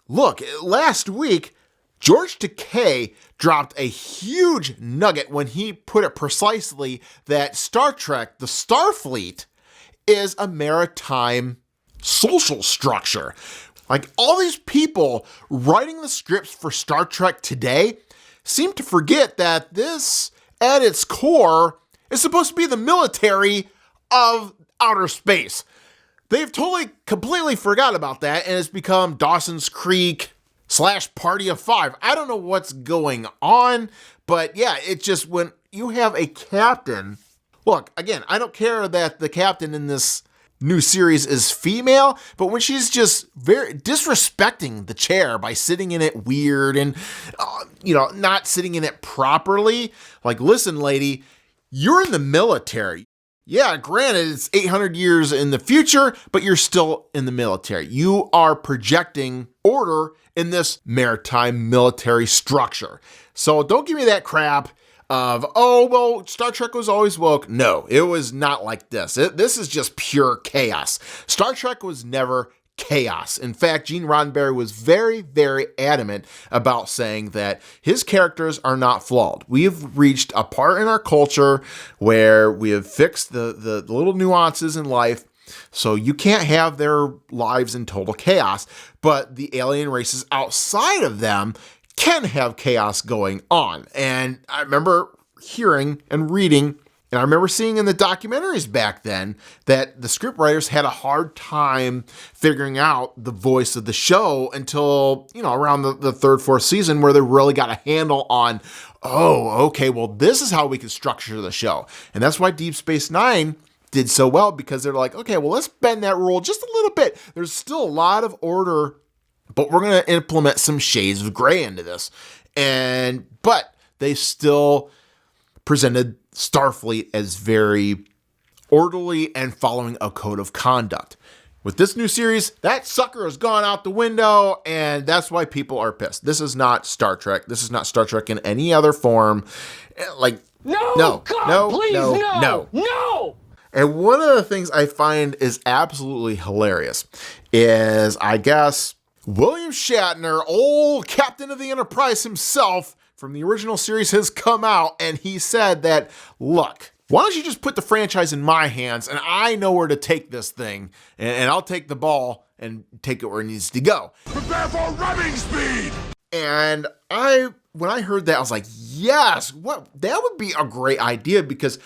look, last week, George Takei dropped a huge nugget when he put it precisely that Star Trek, the Starfleet, is a maritime social structure. Like, all these people writing the scripts for Star Trek today seem to forget that this, at its core, is supposed to be the military of outer space. They've completely forgot about that, and it's become Dawson's Creek / Party of Five. I don't know what's going on, but yeah, it's just when you have a captain. Look, again, I don't care that the captain in this new series is female, but when she's just very disrespecting the chair by sitting in it weird and, not sitting in it properly, like, listen, lady, you're in the military. Yeah, granted, it's 800 years in the future, but you're still in the military. You are projecting order in this maritime military structure. So don't give me that crap of, oh, well, Star Trek was always woke. No, it was not like this. This is just pure chaos. Star Trek was never chaos. In fact, Gene Roddenberry was very, very adamant about saying that his characters are not flawed. We've reached a part in our culture where we have fixed the little nuances in life, so you can't have their lives in total chaos, but the alien races outside of them can have chaos going on. And I remember hearing and reading, and I remember seeing in the documentaries back then that the scriptwriters had a hard time figuring out the voice of the show until, around the third, fourth season, where they really got a handle on, oh, okay, well, this is how we can structure the show. And that's why Deep Space Nine did so well, because they're like, okay, well, let's bend that rule just a little bit. There's still a lot of order, but we're going to implement some shades of gray into this. But they still presented Starfleet as very orderly and following a code of conduct. With this new series, that sucker has gone out the window, and that's why people are pissed. This is not Star Trek. This is not Star Trek in any other form. No. And one of the things I find is absolutely hilarious is, I guess, William Shatner, old captain of the Enterprise himself from the original series, has come out and he said that, look, why don't you just put the franchise in my hands and I know where to take this thing and I'll take the ball and take it where it needs to go. Prepare for rubbing speed! And when I heard that, I was like, yes, that would be a great idea because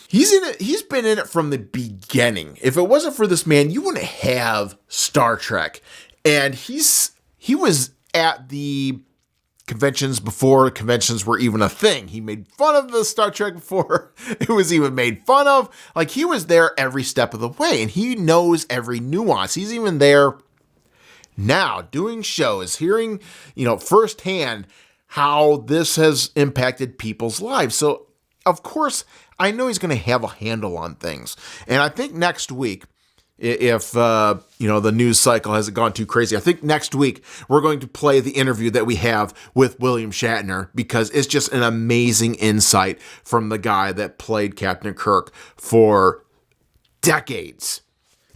he's in it. He's been in it from the beginning. If it wasn't for this man, you wouldn't have Star Trek. And he was at the conventions before conventions were even a thing. He made fun of the Star Trek before it was even made fun of. Like, he was there every step of the way, and he knows every nuance. He's even there now doing shows, hearing, firsthand how this has impacted people's lives. So, of course, I know he's going to have a handle on things. And I think next week, if the news cycle hasn't gone too crazy, I think next week we're going to play the interview that we have with William Shatner because it's just an amazing insight from the guy that played Captain Kirk for decades.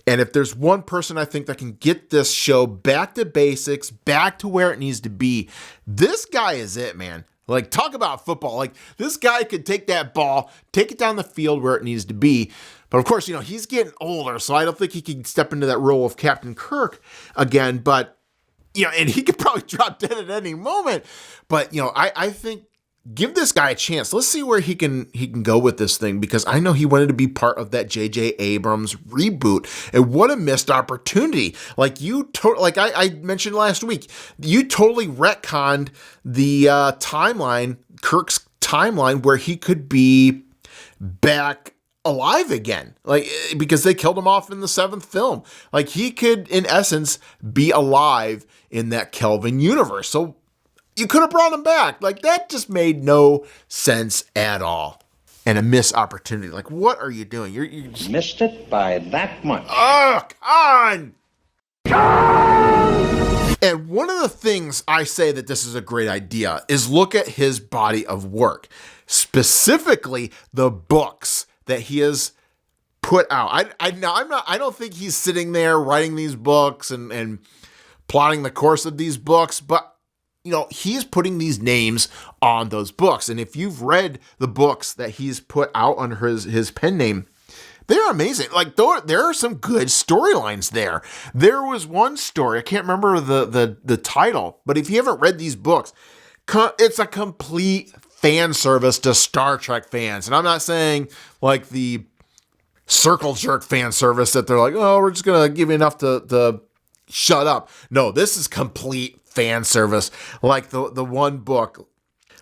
And if there's one person I think that can get this show back to basics, back to where it needs to be, this guy is it, man. Like, talk about football. Like, this guy could take that ball, take it down the field where it needs to be. But of course, he's getting older, so I don't think he can step into that role of Captain Kirk again. But, and he could probably drop dead at any moment. But, I think give this guy a chance. Let's see where he can go with this thing, because I know he wanted to be part of that J.J. Abrams reboot. And what a missed opportunity. Like I mentioned last week, you totally retconned the timeline, Kirk's timeline, where he could be back alive again, like, because they killed him off in the 7th film. Like, he could, in essence, be alive in that Kelvin universe. So you could have brought him back. Like, that just made no sense at all. And a missed opportunity. Like, what are you doing? You just missed it by that much. Oh, come on! And one of the things I say that this is a great idea is look at his body of work, specifically the books that he has put out. I don't think he's sitting there writing these books and plotting the course of these books, but he's putting these names on those books. And if you've read the books that he's put out under his pen name, they're amazing. Like, there are some good storylines there. There was one story, I can't remember the title, but if you haven't read these books, it's a complete fan service to Star Trek fans. And I'm not saying like the circle jerk fan service that they're like, oh, we're just going to give you enough to shut up. No, this is complete fan service. Like the one book,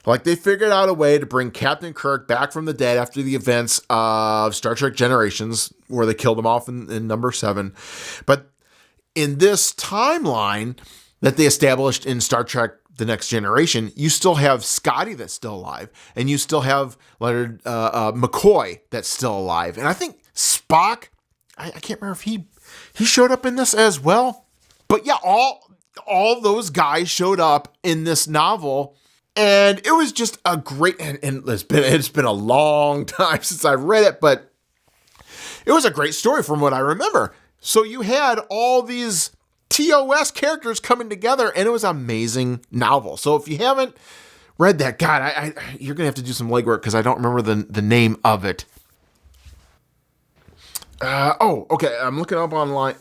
like, they figured out a way to bring Captain Kirk back from the dead after the events of Star Trek Generations, where they killed him off in number 7. But in this timeline that they established in Star Trek The Next Generation, you still have Scotty that's still alive, and you still have Leonard McCoy that's still alive. And I think Spock, I can't remember if he showed up in this as well. But yeah, all those guys showed up in this novel, and it was just a great, and it's been a long time since I read it, but it was a great story from what I remember. So you had all these TOS characters coming together, and it was an amazing novel. So if you haven't read that, God, you're going to have to do some legwork because I don't remember the name of it. Okay, I'm looking up online.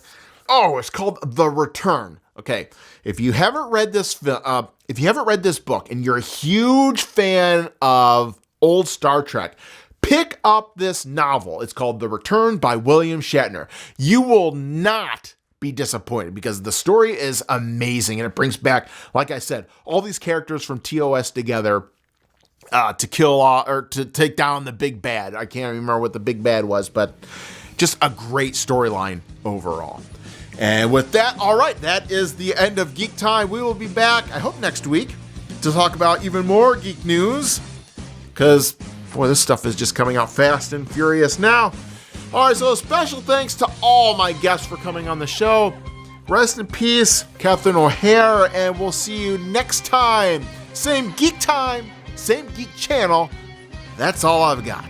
Oh, it's called The Return. Okay, if you haven't read this book and you're a huge fan of old Star Trek, pick up this novel. It's called The Return by William Shatner. You will not be disappointed because the story is amazing, and it brings back, like I said, all these characters from TOS together to kill or to take down the big bad. I can't remember what the big bad was, but just a great storyline overall. And with that, all right, that is the end of Geek Time. We will be back, I hope, next week to talk about even more geek news, because, boy, this stuff is just coming out fast and furious now. All right, so special thanks to all my guests for coming on the show. Rest in peace, Captain O'Hare, and we'll see you next time. Same Geek Time, same Geek Channel. That's all I've got.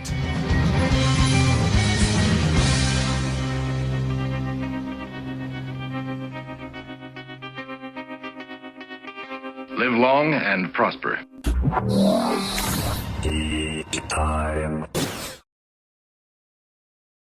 Live long and prosper. Geek Time.